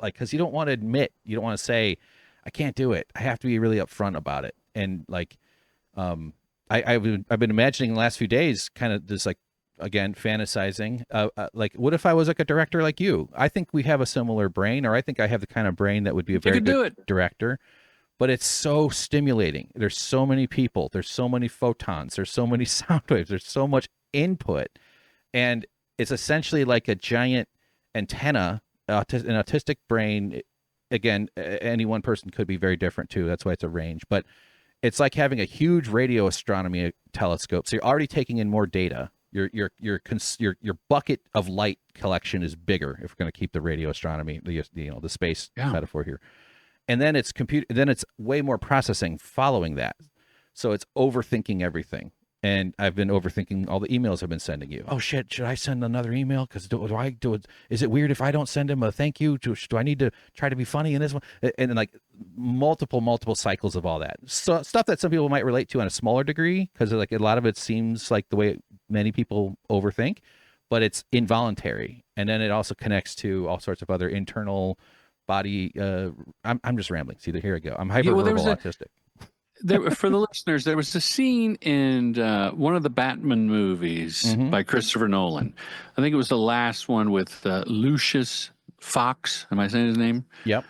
like, because you don't want to say, I can't do it. I have to be really upfront about it. And like, I've been imagining the last few days, kind of just like, again, fantasizing, like, what if I was like a director like you? I think we have a similar brain, or I think I have the kind of brain that would be a very good director. But it's so stimulating. There's so many people. There's so many photons. There's so many sound waves. There's so much input. And it's essentially like a giant antenna. An autistic brain, again, any one person could be very different too. That's why it's a range. But it's like having a huge radio astronomy telescope. So you're already taking in more data. Your bucket of light collection is bigger if we're going to keep the radio astronomy, the space metaphor here. and then it's way more processing following that. So it's overthinking everything. And I've been overthinking all the emails I've been sending you. Oh shit, should I send another email? Because do I do it? Is it weird if I don't send him a thank you? Do I need to try to be funny in this one? And like multiple cycles of all that. So stuff that some people might relate to on a smaller degree, because like a lot of it seems like the way many people overthink, but it's involuntary. And then it also connects to all sorts of other internal body. I'm just rambling. See, here I go. I'm hyperverbal autistic. For the listeners, there was a scene in one of the Batman movies by Christopher Nolan. I think it was the last one with Lucius Fox. Am I saying his name? Yep.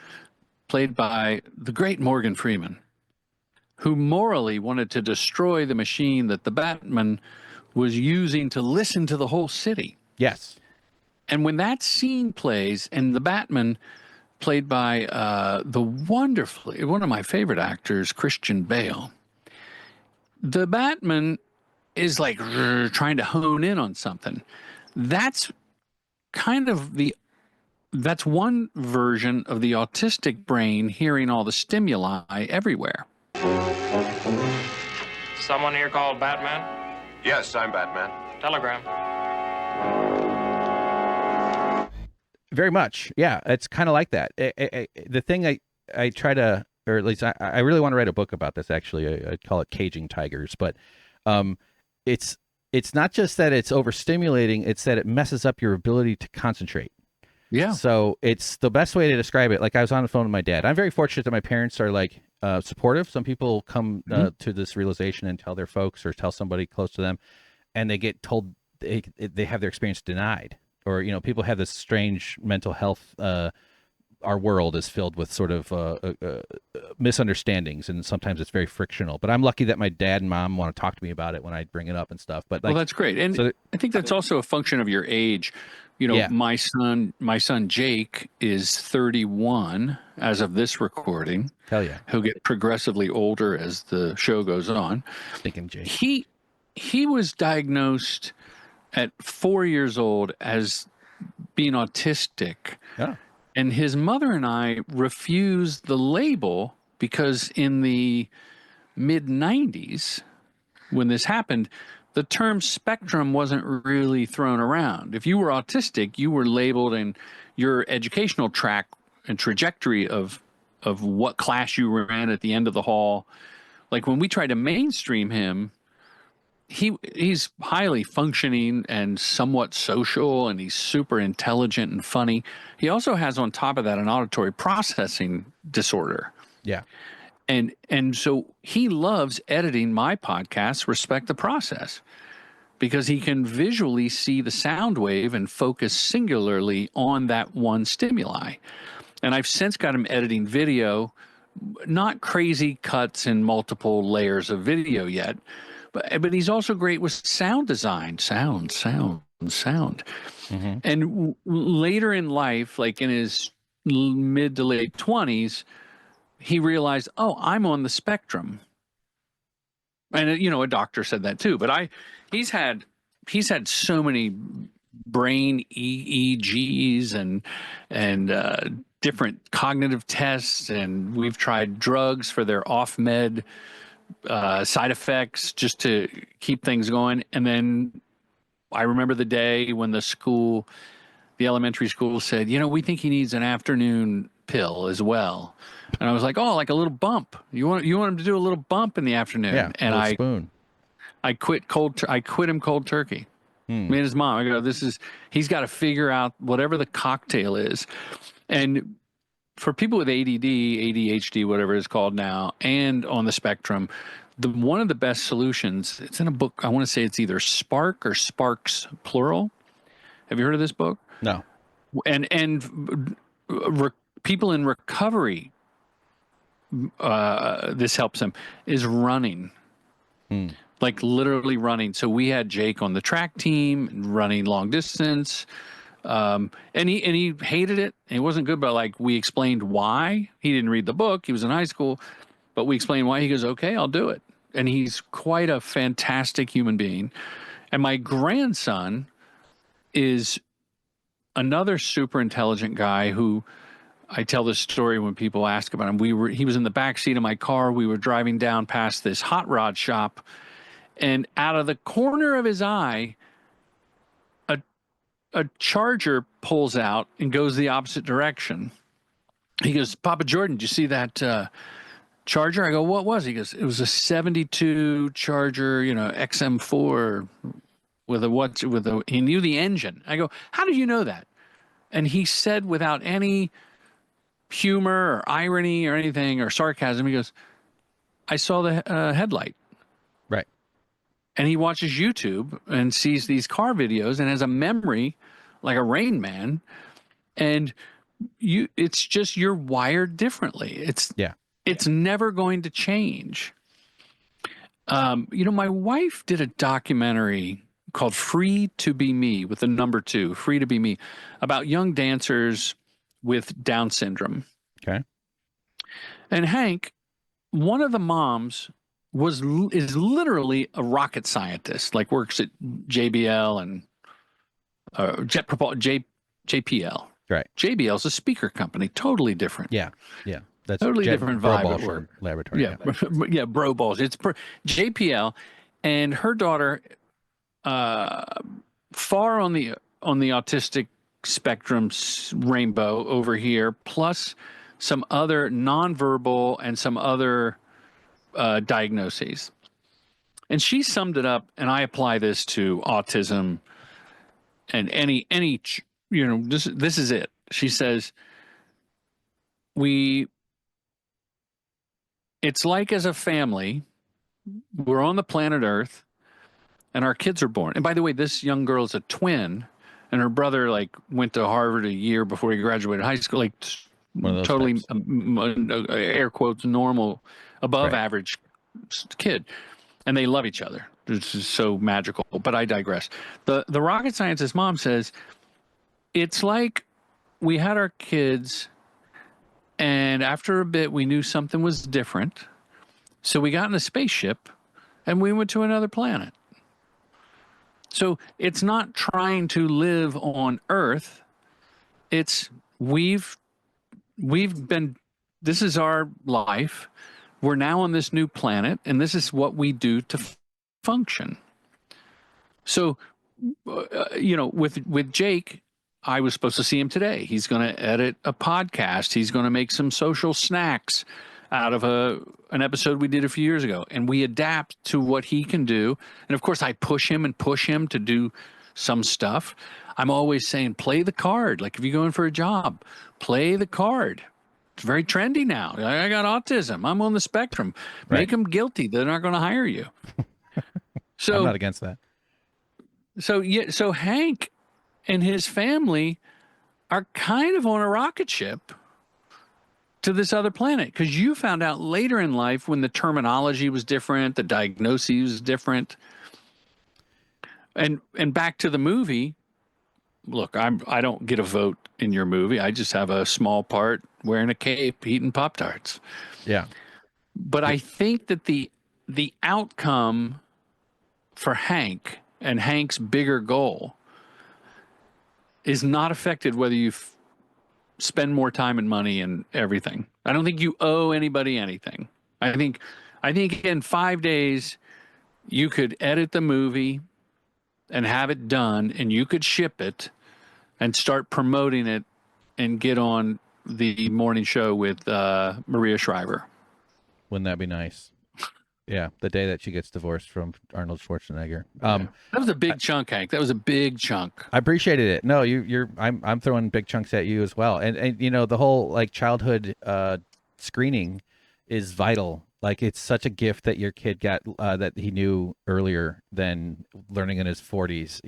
Played by the great Morgan Freeman, who morally wanted to destroy the machine that the Batman was using to listen to the whole city. Yes. And when that scene plays, and the Batman, played by one of my favorite actors, Christian Bale. The Batman is like trying to hone in on something. That's that's one version of the autistic brain hearing all the stimuli everywhere. Someone here called Batman? Yes, I'm Batman. Telegram. Very much. Yeah, it's kind of like that. The thing I try to, or at least I really want to write a book about this, actually. I call it Caging Tigers. But it's not just that it's overstimulating, it's that it messes up your ability to concentrate. Yeah. So it's the best way to describe it. Like, I was on the phone with my dad. I'm very fortunate that my parents are like supportive. Some people come to this realization and tell their folks or tell somebody close to them, and they get told they have their experience denied. Or, people have this strange mental health. Our world is filled with sort of misunderstandings, and sometimes it's very frictional. But I'm lucky that my dad and mom want to talk to me about it when I bring it up and stuff. But well, that's great, and I think that's also a function of your age. My son Jake is 31 as of this recording. Hell yeah! He'll get progressively older as the show goes on. Thinking Jake. He was diagnosed at 4 years old as being autistic. Yeah. And his mother and I refused the label because in the mid-90s, when this happened, the term spectrum wasn't really thrown around. If you were autistic, you were labeled, and your educational track and trajectory of what class you were in at the end of the hall. Like when we tried to mainstream him, he's highly functioning and somewhat social, and he's super intelligent and funny. He also has on top of that an auditory processing disorder. Yeah. And so he loves editing my podcasts, Respect the Process, because he can visually see the sound wave and focus singularly on that one stimuli. And I've since got him editing video, not crazy cuts and multiple layers of video yet, but he's also great with sound design, sound. Mm-hmm. And later in life, like in his mid to late 20s, he realized, oh, I'm on the spectrum. And a doctor said that too. But he's had so many brain EEGs and different cognitive tests, and we've tried drugs for their off-med side effects just to keep things going. And then I remember the day when the elementary school said, we think he needs an afternoon pill as well. And I was like, oh, like a little bump. You want him to do a little bump in the afternoon? Yeah, and I quit him cold turkey. Me and his mom. I go, he's got to figure out whatever the cocktail is. And for people with ADD, ADHD, whatever it's called now, and on the spectrum, one of the best solutions, it's in a book, I want to say it's either Spark or Sparks, plural. Have you heard of this book? No. And people in recovery, this helps them, is running. Like literally running. So we had Jake on the track team, running long distance. And he hated it. And it wasn't good, but like we explained why. He didn't read the book. He was in high school, but we explained why. He goes, okay, I'll do it. And he's quite a fantastic human being. And my grandson is another super intelligent guy who I tell this story when people ask about him. He was in the back seat of my car. We were driving down past this hot rod shop, and out of the corner of his eye, a charger pulls out and goes the opposite direction. He goes, "Papa Jordan, did you see that charger?" I go, "What was?" He goes, "It was a 72 Charger, XM4 he knew the engine." I go, "How did you know that?" And he said, without any humor or irony or anything or sarcasm, he goes, "I saw the headlight." Right. And he watches YouTube and sees these car videos and has a memory like a Rain Man. And it's just, you're wired differently. It's never going to change. My wife did a documentary called Free to Be Me, with the number 2, Free to Be Me, about young dancers with Down syndrome. Okay. And Hank, one of the moms, is literally a rocket scientist, like works at JBL and JPL. Right. JBL is a speaker company, totally different. Yeah. That's totally different vibe at work. Laboratory. Yeah, bro balls. It's JPL, and her daughter, far on the autistic spectrum rainbow over here, plus some other nonverbal and some other diagnoses. And she summed it up, and I apply this to autism and any this is it. She says, it's like, as a family, we're on the planet Earth and our kids are born. And by the way, this young girl is a twin, and her brother went to Harvard a year before he graduated high school, totally air quotes normal, above average kid. And they love each other. This is so magical, but I digress. The rocket scientist mom says, it's like we had our kids, and after a bit we knew something was different, so we got in a spaceship and we went to another planet. So it's not trying to live on Earth. It's we've been, this is our life. We're now on this new planet, and this is what we do to function. So, with Jake, I was supposed to see him today. He's going to edit a podcast. He's going to make some social snacks out of an episode we did a few years ago, and we adapt to what he can do. And of course, I push him to do some stuff. I'm always saying, play the card. Like, if you're going for a job, play the card. It's very trendy now. I got autism. I'm on the spectrum. Right. Make them guilty. They're not going to hire you. So I'm not against that. So Hank and his family are kind of on a rocket ship to this other planet, because you found out later in life, when the terminology was different, the diagnosis was different. And back to the movie. Look, I don't get a vote in your movie. I just have a small part wearing a cape, eating Pop-Tarts. Yeah. But I think that the outcome for Hank and Hank's bigger goal is not affected whether you spend more time and money and everything. I don't think you owe anybody anything. I think in 5 days you could edit the movie and have it done, and you could ship it and start promoting it and get on the morning show with Maria Shriver. Wouldn't that be nice? Yeah, the day that she gets divorced from Arnold Schwarzenegger. That was a big chunk, Hank. That was a big chunk. I appreciated it. No, I'm throwing big chunks at you as well. And the whole childhood screening is vital. Like, it's such a gift that your kid got that he knew earlier than learning in his 40s.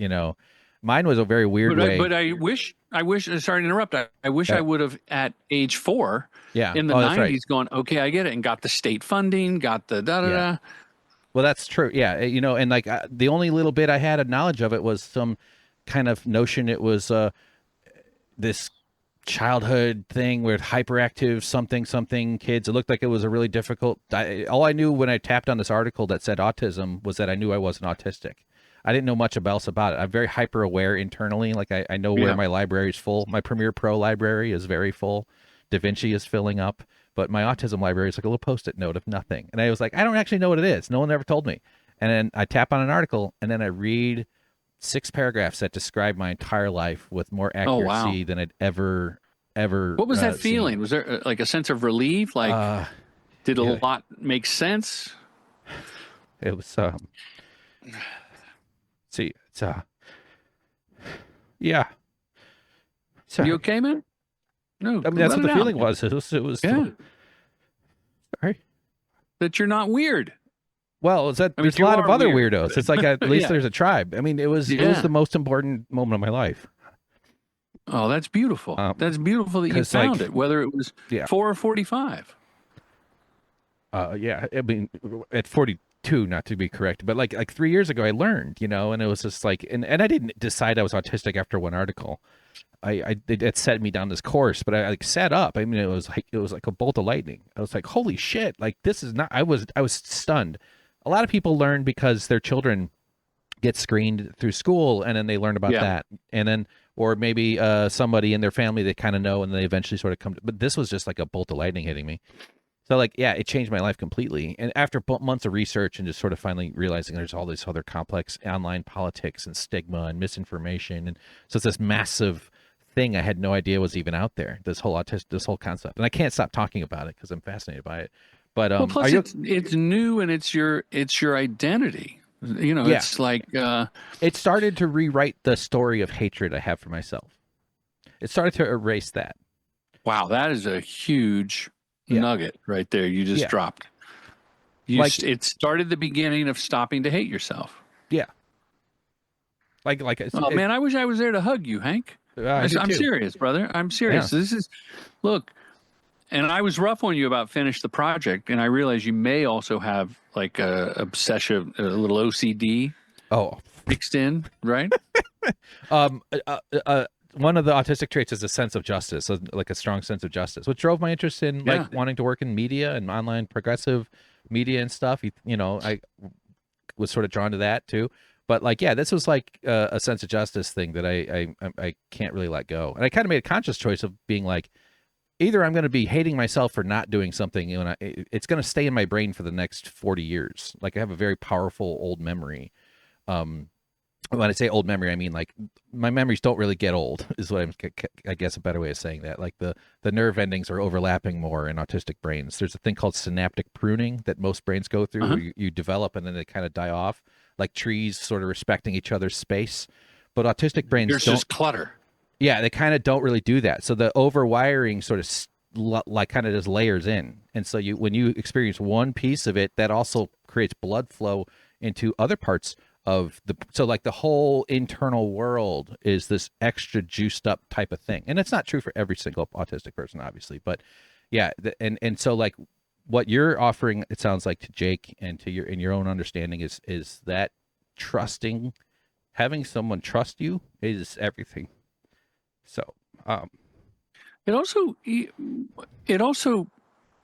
Mine was a very weird way. But I wish, sorry to interrupt. I wish I would have, at age 4, in the 90s, right, gone, okay, I get it, and got the state funding, got the da-da-da. Well, that's true. Yeah. And the only little bit I had of knowledge of it was some kind of notion it was this childhood thing with hyperactive something kids. It looked like it was a really difficult. All I knew when I tapped on this article that said autism was that I knew I wasn't autistic. I didn't know much else about it. I'm very hyper aware internally. Like, I know where my library is full. My Premiere Pro library is very full Da Vinci is filling up, but my autism library is like a little post-it note of nothing. And I was like, I don't actually know what it is. No one ever told me. And then I tap on an article, and then I read 6 paragraphs that describe my entire life with more accuracy than I'd ever. What was that feeling? seen. Was there like a sense of relief? Like, did a lot make sense? It was see, it's yeah. Sorry. You okay, man? No, I mean, that's what the feeling was. It was yeah. Sorry. That you're not weird. Well, it's that there's a lot of other weirdos. It's like at least Yeah. there's a tribe. I mean, it was the most important moment of my life. Oh, that's beautiful. That's beautiful that you found it, whether it was 4 or 45. Yeah. I mean, at 42, not to be correct, but like 3 years ago, I learned, and it was just like, and I didn't decide I was autistic after one article. It set me down this course, but I like sat up. I mean, it was like a bolt of lightning. I was like, holy shit! Like this is not. I was stunned. A lot of people learn because their children get screened through school, and then they learn about that, and then or maybe somebody in their family they kind of know, and they eventually sort of come. But this was just like a bolt of lightning hitting me. So like, yeah, it changed my life completely. And after months of research and just sort of finally realizing there's all this other complex online politics and stigma and misinformation, and so it's this massive thing I had no idea was even out there. This whole concept, and I can't stop talking about it because I'm fascinated by it. But well, plus it's new and it's your identity. It's like it started to rewrite the story of hatred I have for myself. It started to erase that. Wow, that is a huge nugget right there. You just dropped. It started the beginning of stopping to hate yourself. Yeah. Man, I wish I was there to hug you, Hank. I'm serious, brother. I'm serious. Yeah. Look. And I was rough on you about finish the project, and I realized you may also have like a obsession, a little OCD. Mixed in, right? One of the autistic traits is a sense of justice, like a strong sense of justice, which drove my interest in like wanting to work in media and online progressive media and stuff. I was sort of drawn to that too. But like, this was like a sense of justice thing that I can't really let go. And I kind of made a conscious choice of being like, either I'm going to be hating myself for not doing something, and it's going to stay in my brain for the next 40 years. Like I have a very powerful old memory. When I say old memory, I mean like my memories don't really get old, is what I guess a better way of saying that. Like the nerve endings are overlapping more in autistic brains. There's a thing called synaptic pruning that most brains go through, where you develop and then they kind of die off, like trees sort of respecting each other's space. But autistic brains There's just clutter. Yeah, they kind of don't really do that. So the overwiring sort of like kind of just layers in. And so when you experience one piece of it, that also creates blood flow into other parts of so like the whole internal world is this extra juiced up type of thing. And it's not true for every single autistic person, obviously, but yeah. And so like what you're offering, it sounds like to Jake and to your own understanding is that trusting, having someone trust you is everything. So, it also,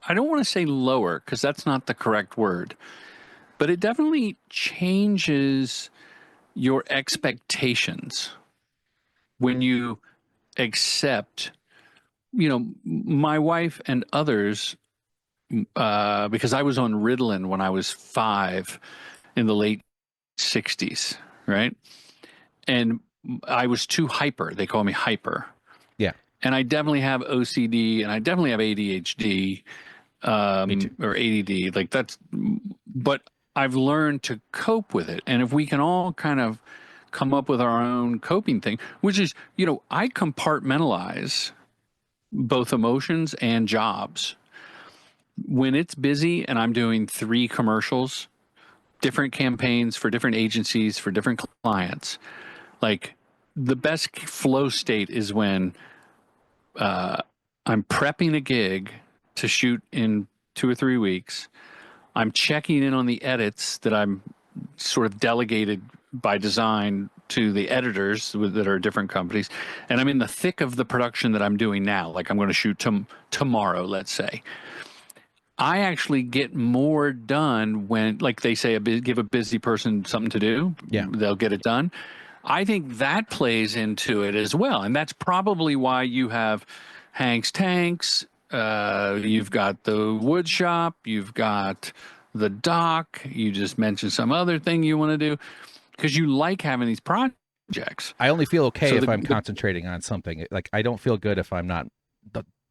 I don't want to say lower because that's not the correct word, but it definitely changes your expectations when you accept, my wife and others, because I was on Ritalin when I was 5 in the late 60s, right? And I was too hyper. They call me hyper. Yeah. And I definitely have OCD and I definitely have ADHD or ADD. Like but I've learned to cope with it. And if we can all kind of come up with our own coping thing, which is, I compartmentalize both emotions and jobs. When it's busy and I'm doing 3 commercials, different campaigns for different agencies, for different clients, like the best flow state is when I'm prepping a gig to shoot in 2 or 3 weeks. I'm checking in on the edits that I'm sort of delegated by design to the editors that are different companies. And I'm in the thick of the production that I'm doing now. Like I'm going to shoot tomorrow, let's say. I actually get more done when, like they say, give a busy person something to do. Yeah. They'll get it done. I think that plays into it as well. And that's probably why you have Hank's Tanks You've got the wood shop. You've got the dock. You just mentioned some other thing you want to do because you like having these projects. I only feel okay if I'm concentrating on something. Like I don't feel good if I'm not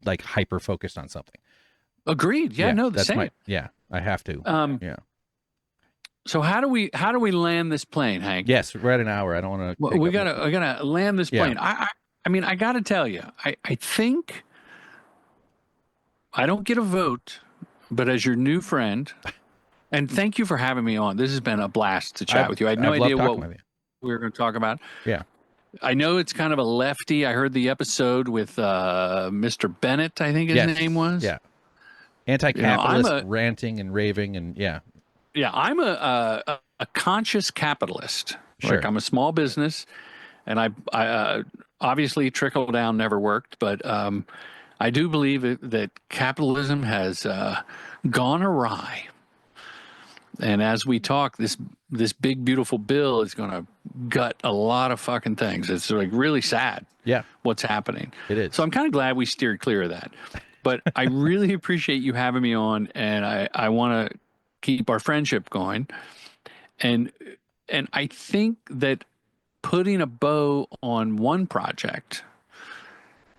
like hyper focused on something. Agreed. Yeah, no, the same. I have to. Yeah. So how do we land this plane, Hank? Yes, we're at an hour. I don't want to. Well, we gotta land this plane. I mean, I gotta tell you, I think I don't get a vote, but as your new friend, and thank you for having me on. This has been a blast to chat with you. I had no idea what we were going to talk about. Yeah. I know it's kind of a lefty. I heard the episode with Mr. Bennett, I think his name was. Yeah. Anti-capitalist, ranting and raving, and yeah. Yeah, I'm a conscious capitalist. Sure. Like I'm a small business, and I obviously trickle down never worked, but I do believe that capitalism has gone awry. And as we talk, this big beautiful bill is going to gut a lot of fucking things. It's like really sad. Yeah, what's happening? It is. So I'm kind of glad we steered clear of that. But I really appreciate you having me on, and I want to keep our friendship going. And I think that putting a bow on one project,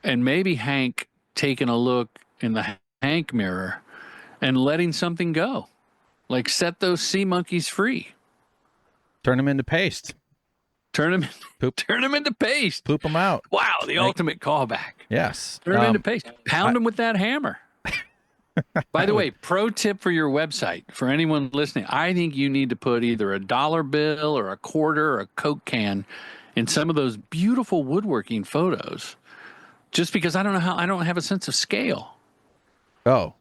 and maybe Hank taking a look in the Hank mirror and letting something go. Like set those sea monkeys free. Turn them into paste. Turn them into paste. Poop them out. Wow, the ultimate callback. Yes. Turn them into paste. Pound them with that hammer. By the way, pro tip for your website, for anyone listening, I think you need to put either a dollar bill or a quarter or a Coke can in some of those beautiful woodworking photos. Just because I don't have a sense of scale. Oh.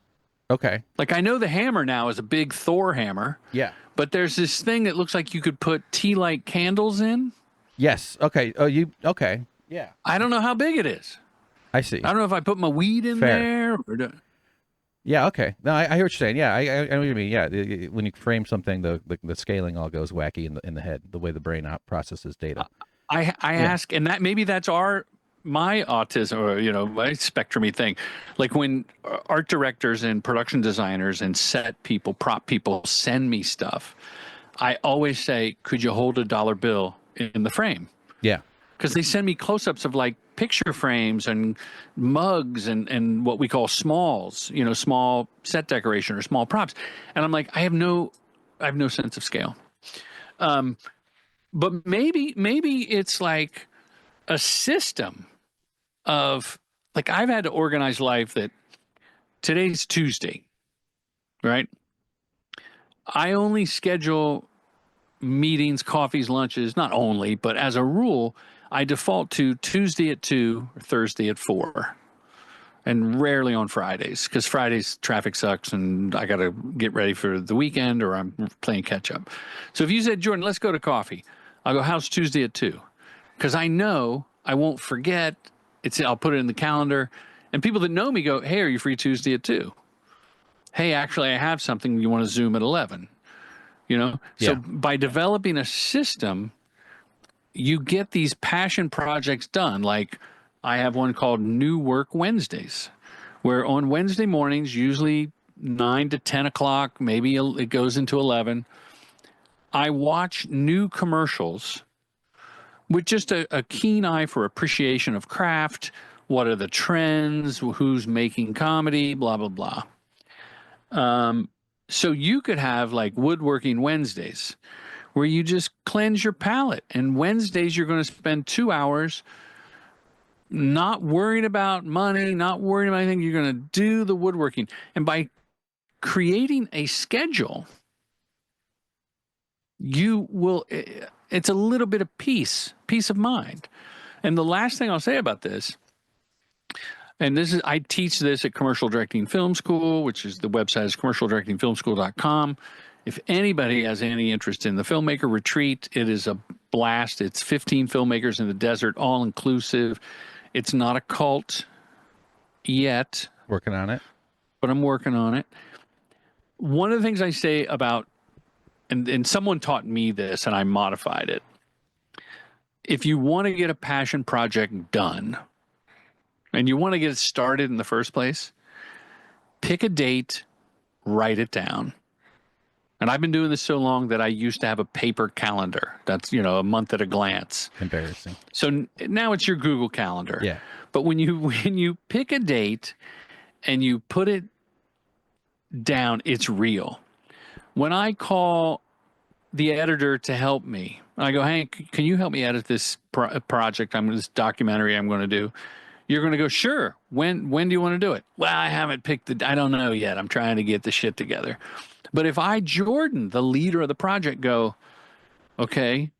Okay. Like I know the hammer now is a big Thor hammer. Yeah. But there's this thing that looks like you could put tea light candles in. Yes. Okay. Oh, okay. Yeah. I don't know how big it is. I see. I don't know if I put my weed in there. Yeah. Okay. No, I hear what you're saying. Yeah. I know what you mean. Yeah. When you frame something, the scaling all goes wacky in the head, the way the brain processes data. I ask, and that maybe that's my autism or my spectrum-y thing. Like when art directors and production designers and set people, prop people send me stuff, I always say, could you hold a dollar bill in the frame? Yeah. Because they send me close-ups of like picture frames and mugs and what we call smalls, small set decoration or small props. And I'm like, I have no sense of scale. But maybe it's like a system of like I've had to organize life that today's Tuesday, right? I only schedule meetings, coffees, lunches, not only, but as a rule, I default to Tuesday at 2 or Thursday at 4 and rarely on Fridays because Fridays traffic sucks and I got to get ready for the weekend or I'm playing catch up. So if you said, Jordan, let's go to coffee, I'll go, how's Tuesday at 2? Because I know I won't forget. I'll put it in the calendar, and people that know me go, hey, are you free Tuesday at 2? Hey, actually, I have something. You want to Zoom at 11? So by developing a system, you get these passion projects done. Like I have one called New Work Wednesdays, where on Wednesday mornings, usually 9 to 10 o'clock, maybe it goes into 11, I watch new commercials with just a keen eye for appreciation of craft. What are the trends? Who's making comedy? Blah, blah, blah. So you could have like Woodworking Wednesdays where you just cleanse your palate. And Wednesdays, you're going to spend 2 hours not worrying about money, not worrying about anything. You're going to do the woodworking. And by creating a schedule, you will... It's a little bit of peace of mind. And the last thing I'll say about this, and I teach this at Commercial Directing Film School, which is the website is commercialdirectingfilmschool.com. If anybody has any interest in the Filmmaker Retreat, it is a blast. It's 15 filmmakers in the desert, all inclusive. It's not a cult yet. Working on it. But I'm working on it. One of the things I say about and someone taught me this and I modified it. If you want to get a passion project done and you want to get it started in the first place, pick a date, write it down. And I've been doing this so long that I used to have a paper calendar. That's, a month at a glance. Embarrassing. So now it's your Google Calendar. Yeah. But when you pick a date and you put it down, it's real. When I call the editor to help me, I go, Hank, can you help me edit this project? This documentary I'm going to do. You're going to go, sure. When do you want to do it? Well, I haven't picked I don't know yet. I'm trying to get the shit together. But if I, Jordan, the leader of the project, go, okay,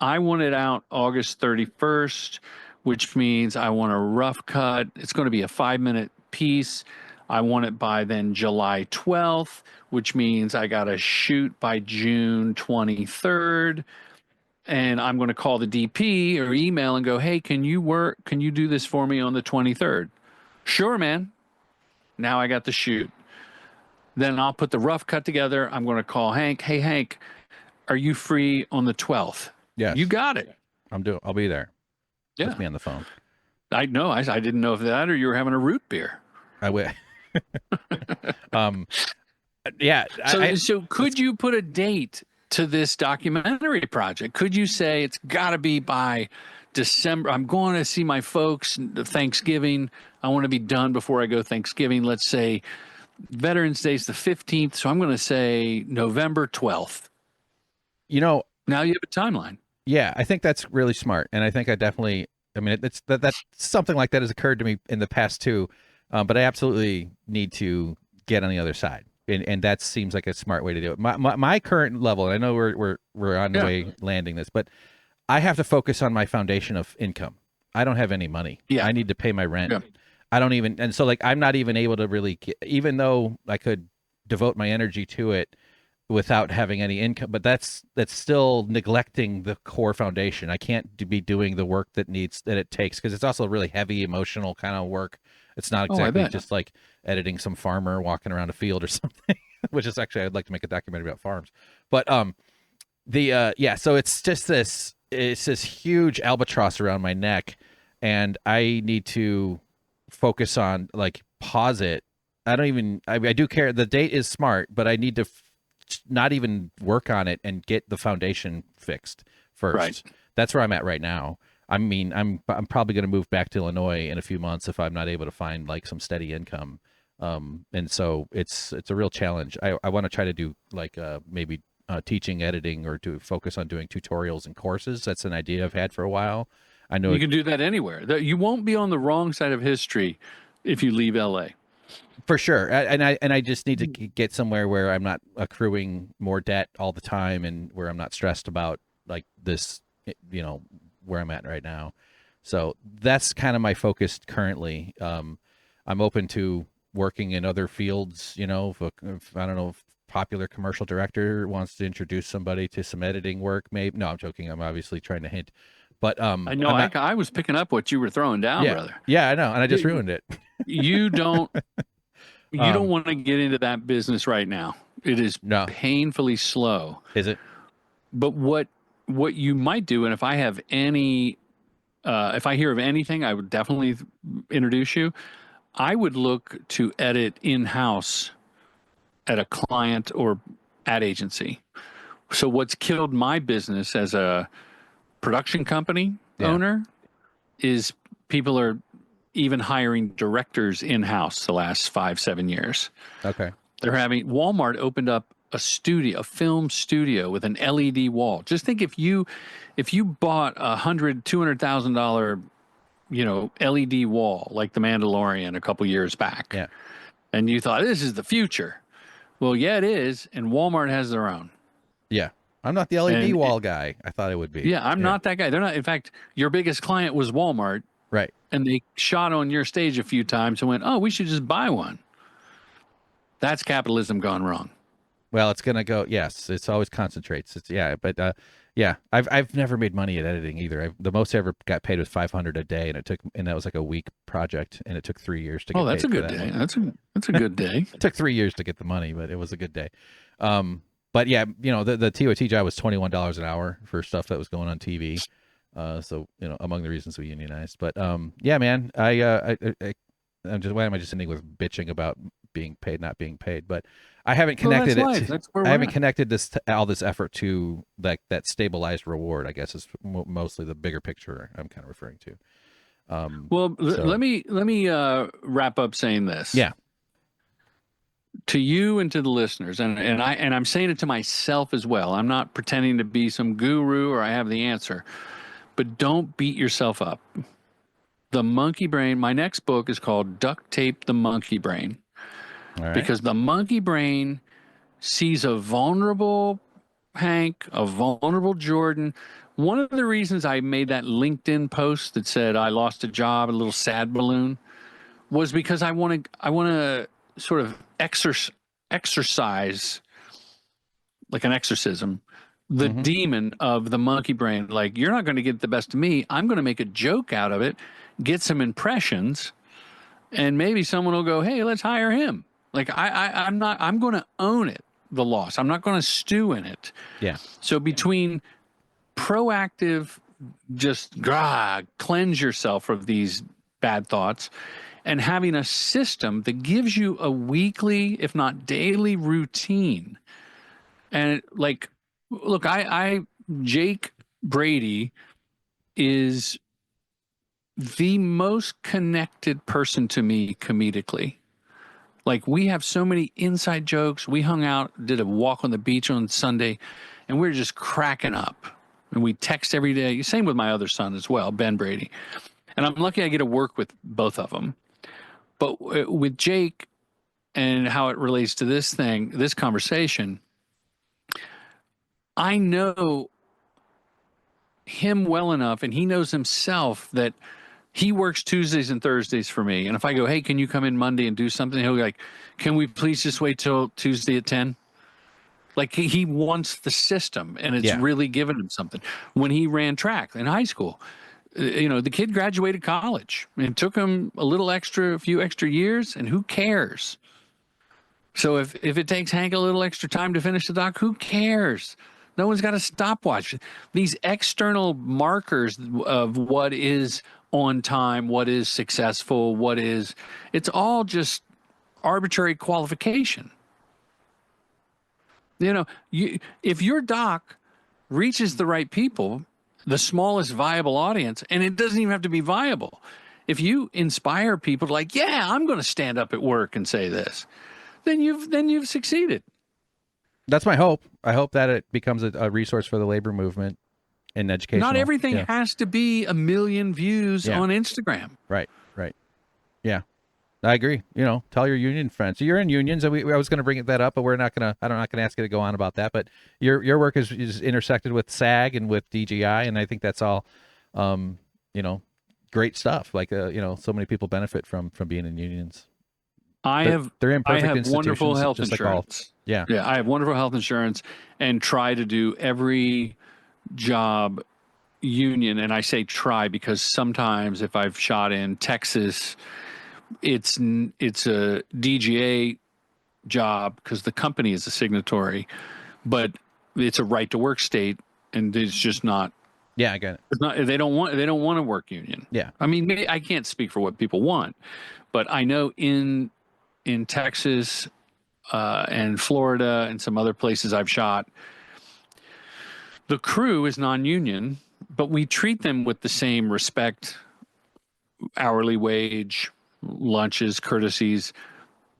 I want it out August 31st, which means I want a rough cut. It's going to be a 5-minute piece. I want it by then July 12th, which means I got to shoot by June 23rd. And I'm going to call the DP or email and go, hey, can you do this for me on the 23rd? Sure, man. Now I got the shoot. Then I'll put the rough cut together. I'm going to call Hank. Hey, Hank, are you free on the 12th? Yes. You got it. I'll be there. Yeah. With me on the phone. I know. I didn't know if that or you were having a root beer. I will. Yeah. So could you put a date to this documentary project? Could you say it's got to be by December? I'm going to see my folks Thanksgiving. I want to be done before I go Thanksgiving. Let's say Veterans Day is the 15th. So I'm going to say November 12th. Now you have a timeline. Yeah, I think that's really smart. And I think that's something like that has occurred to me in the past too. But I absolutely need to get on the other side. And that seems like a smart way to do it. My current level, and I know we're on the way landing this, but I have to focus on my foundation of income. I don't have any money. Yeah. I need to pay my rent. Yeah. I don't even, and so like I'm not even able to really, even though I could devote my energy to it without having any income, but that's still neglecting the core foundation. I can't be doing the work that it takes, because it's also really heavy emotional kind of work. It's not exactly just like editing some farmer walking around a field or something, which is actually, I'd like to make a documentary about farms. But so it's just this huge albatross around my neck, and I need to focus on, like, pause it. I do care. The date is smart, but I need to not even work on it and get the foundation fixed first. Right. That's where I'm at right now. I mean, I'm probably going to move back to Illinois in a few months if I'm not able to find like some steady income. And so it's a real challenge. I want to try to do like maybe teaching editing, or to focus on doing tutorials and courses. That's an idea I've had for a while. I know you can do that anywhere. You won't be on the wrong side of history if you leave LA. For sure. And I just need to get somewhere where I'm not accruing more debt all the time, and where I'm not stressed about like this, where I'm at right now. So that's kind of my focus currently. I'm open to working in other fields, if I don't know, if popular commercial director wants to introduce somebody to some editing work, maybe. No, I'm joking. I'm obviously trying to hint. But I know I was picking up what you were throwing down, brother. Yeah, I know. And I just ruined it. You don't want to get into that business right now. It is painfully slow. Is it? But what you might do, and if I have if I hear of anything, I would definitely introduce you. I would look to edit in-house at a client or ad agency. So what's killed my business as a production company owner is people are even hiring directors in-house the last 5-7 years. Okay. Walmart opened up a film studio with an LED wall. Just think if you bought $200,000, LED wall like The Mandalorian a couple years back, and you thought this is the future. Well, yeah, it is, and Walmart has their own. Yeah, I'm not the LED wall guy. I thought it would be. Yeah, I'm not that guy. They're not. In fact, your biggest client was Walmart, right? And they shot on your stage a few times and went, "Oh, we should just buy one." That's capitalism gone wrong. Well, it's gonna go. Yes, it's always concentrates. I've never made money at editing either. The most I ever got paid was $500 a day, and that was like a week project, and it took 3 years to get. Oh, that's paid a good day. That's a good day. It took 3 years to get the money, but it was a good day. But yeah, the TOT job was $21 an hour for stuff that was going on TV. So among the reasons we unionized. But yeah, man, I'm just, why am I just ending with bitching about being paid, not being paid. But I haven't connected all this effort to like that stabilized reward, I guess is mostly the bigger picture I'm kind of referring to. Let me wrap up saying this. Yeah. To you and to the listeners, and I'm saying it to myself as well. I'm not pretending to be some guru or I have the answer, but don't beat yourself up. The monkey brain, my next book is called Duct Tape the Monkey Brain. All right. Because the monkey brain sees a vulnerable Hank, a vulnerable Jordan. One of the reasons I made that LinkedIn post that said I lost a job, a little sad balloon, was because I want to sort of exercise, like an exorcism, the demon of the monkey brain. Like, you're not going to get the best of me. I'm going to make a joke out of it, get some impressions, and maybe someone will go, hey, let's hire him. Like, I'm going to own it, the loss. I'm not going to stew in it. Yeah. So between proactive, just cleanse yourself of these bad thoughts, and having a system that gives you a weekly, if not daily, routine. And like, look, Jake Brady is the most connected person to me comedically. Like, we have so many inside jokes. We hung out, did a walk on the beach on Sunday, and we were just cracking up. And we text every day. Same with my other son as well, Ben Brady. And I'm lucky I get to work with both of them. But with Jake and how it relates to this conversation, I know him well enough, and he knows himself that he works Tuesdays and Thursdays for me. And if I go, hey, can you come in Monday and do something? He'll be like, can we please just wait till Tuesday at 10? Like, he wants the system, and it's really given him something. When he ran track in high school, the kid graduated college. It took him a few extra years, and who cares? So if it takes Hank a little extra time to finish the doc, who cares? No one's got a stopwatch. These external markers of what is on time, what is successful, it's all just arbitrary qualification. If your doc reaches the right people, the smallest viable audience, and it doesn't even have to be viable. If you inspire people to like, yeah, I'm going to stand up at work and say this, then you've succeeded. That's my hope. I hope that it becomes a resource for the labor movement and education. Not everything has to be 1 million views on Instagram. Right. Yeah. I agree. Tell your union friends. So you're in unions, and I was going to bring that up, but I'm not going to ask you to go on about that. But your work is intersected with SAG and with DGI, and I think that's all, great stuff. Like, so many people benefit from being in unions. They're imperfect institutions, wonderful health insurance. Yeah, I have wonderful health insurance, and try to do every job union. And I say try because sometimes if I've shot in Texas, it's a DGA job because the company is a signatory, but it's a right to work state, and it's just not. Yeah, I get it. It's not. They don't want to work union. Yeah. I mean, maybe I can't speak for what people want, but I know in Texas and Florida and some other places I've shot, the crew is non-union, but we treat them with the same respect, hourly wage, lunches, courtesies,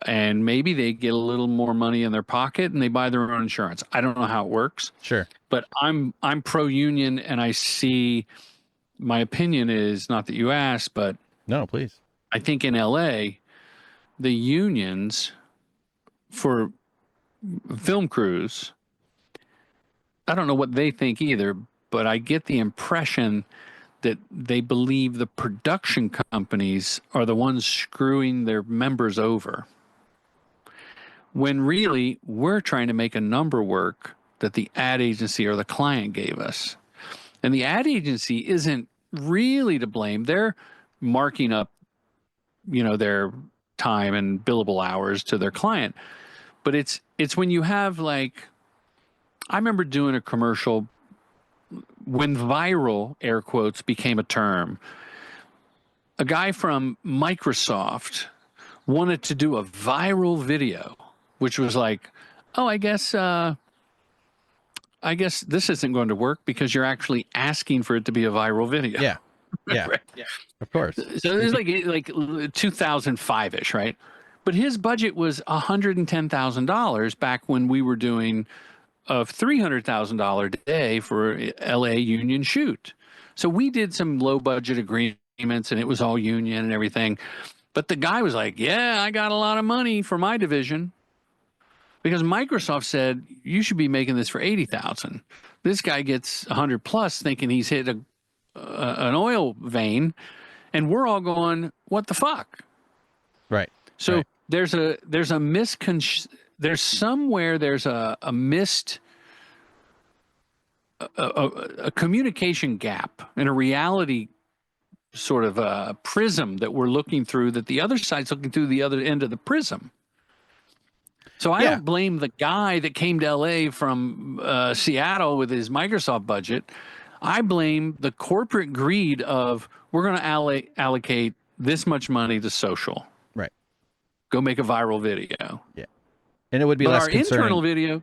and maybe they get a little more money in their pocket and they buy their own insurance. I don't know how it works. Sure. But I'm pro-union, and I see, my opinion is, not that you asked, but no, please. I think in LA, the unions for film crews, I don't know what they think either, but I get the impression that they believe the production companies are the ones screwing their members over. When really, we're trying to make a number work that the ad agency or the client gave us. And the ad agency isn't really to blame. They're marking up, their time and billable hours to their client. But it's when you have, like, I remember doing a commercial when viral, air quotes, became a term. A guy from Microsoft wanted to do a viral video, which was like, oh, I guess this isn't going to work because you're actually asking for it to be a viral video. Yeah. Yeah. Right. Yeah. Of course. So it was like 2005-ish, right? But his budget was $110,000 back when we were doing a $300,000 a day for LA union shoot. So we did some low budget agreements and it was all union and everything. But the guy was like, yeah, I got a lot of money for my division. Because Microsoft said, you should be making this for $80,000. This guy gets 100 plus thinking he's hit an oil vein. And we're all going, what the fuck? Right. So right. there's a communication gap and a reality sort of a prism that we're looking through that the other side's looking through the other end of the prism. So I don't blame the guy that came to LA from Seattle with his Microsoft budget. I blame the corporate greed of we're going to allocate this much money to social. Right. Go make a viral video. Yeah. And it would be less concerning. Our internal video.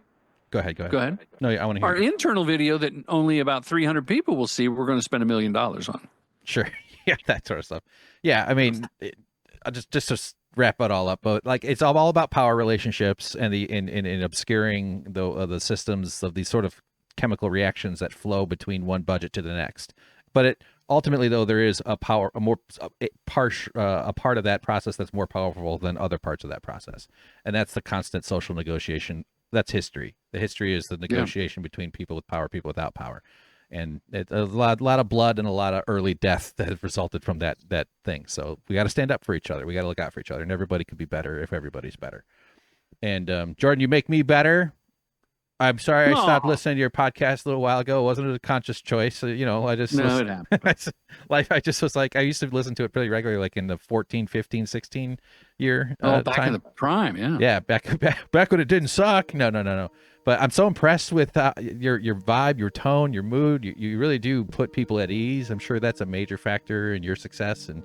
Go ahead. No, I want to hear our internal video that only about 300 people will see. We're going to spend $1 million on. Sure. Yeah, that sort of stuff. Yeah, I mean, just to wrap it all up, but like it's all about power relationships and in obscuring the systems of these sort of chemical reactions that flow between one budget to the next. But it ultimately, though, there is a part of that process that's more powerful than other parts of that process, and that's the constant social negotiation. That's history. The history is the negotiation between people with power, people without power. And it's a lot of blood and a lot of early death that has resulted from that thing. So we got to stand up for each other. We got to look out for each other, and everybody could be better if everybody's better. And Jordan, you make me better. I'm sorry I stopped listening to your podcast a little while ago. It wasn't a conscious choice. I just it happened. I just was like, I used to listen to it pretty regularly, like in the 14, 15, 16 year back time. in the prime, yeah. Yeah, back when it didn't suck. No. But I'm so impressed with your vibe, your tone, your mood. You really do put people at ease. I'm sure that's a major factor in your success and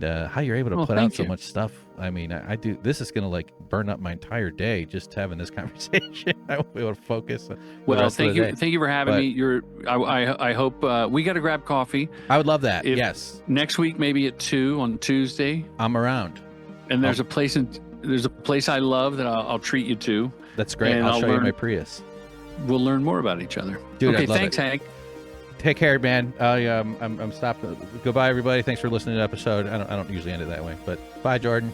how you're able to put out so much stuff. I mean, I do. This is going to like burn up my entire day just having this conversation. I won't be able to focus. Well, thank you for having me. I hope we got to grab coffee. I would love that. Yes. Next week, maybe at 2 on Tuesday. I'm around. And there's a place I love that I'll treat you to. That's great. And I'll show you my Prius. We'll learn more about each other. Dude, okay, thanks, Hank. Take care, man. I'm stopped. Goodbye, everybody. Thanks for listening to the episode. I don't usually end it that way, but bye, Jordan.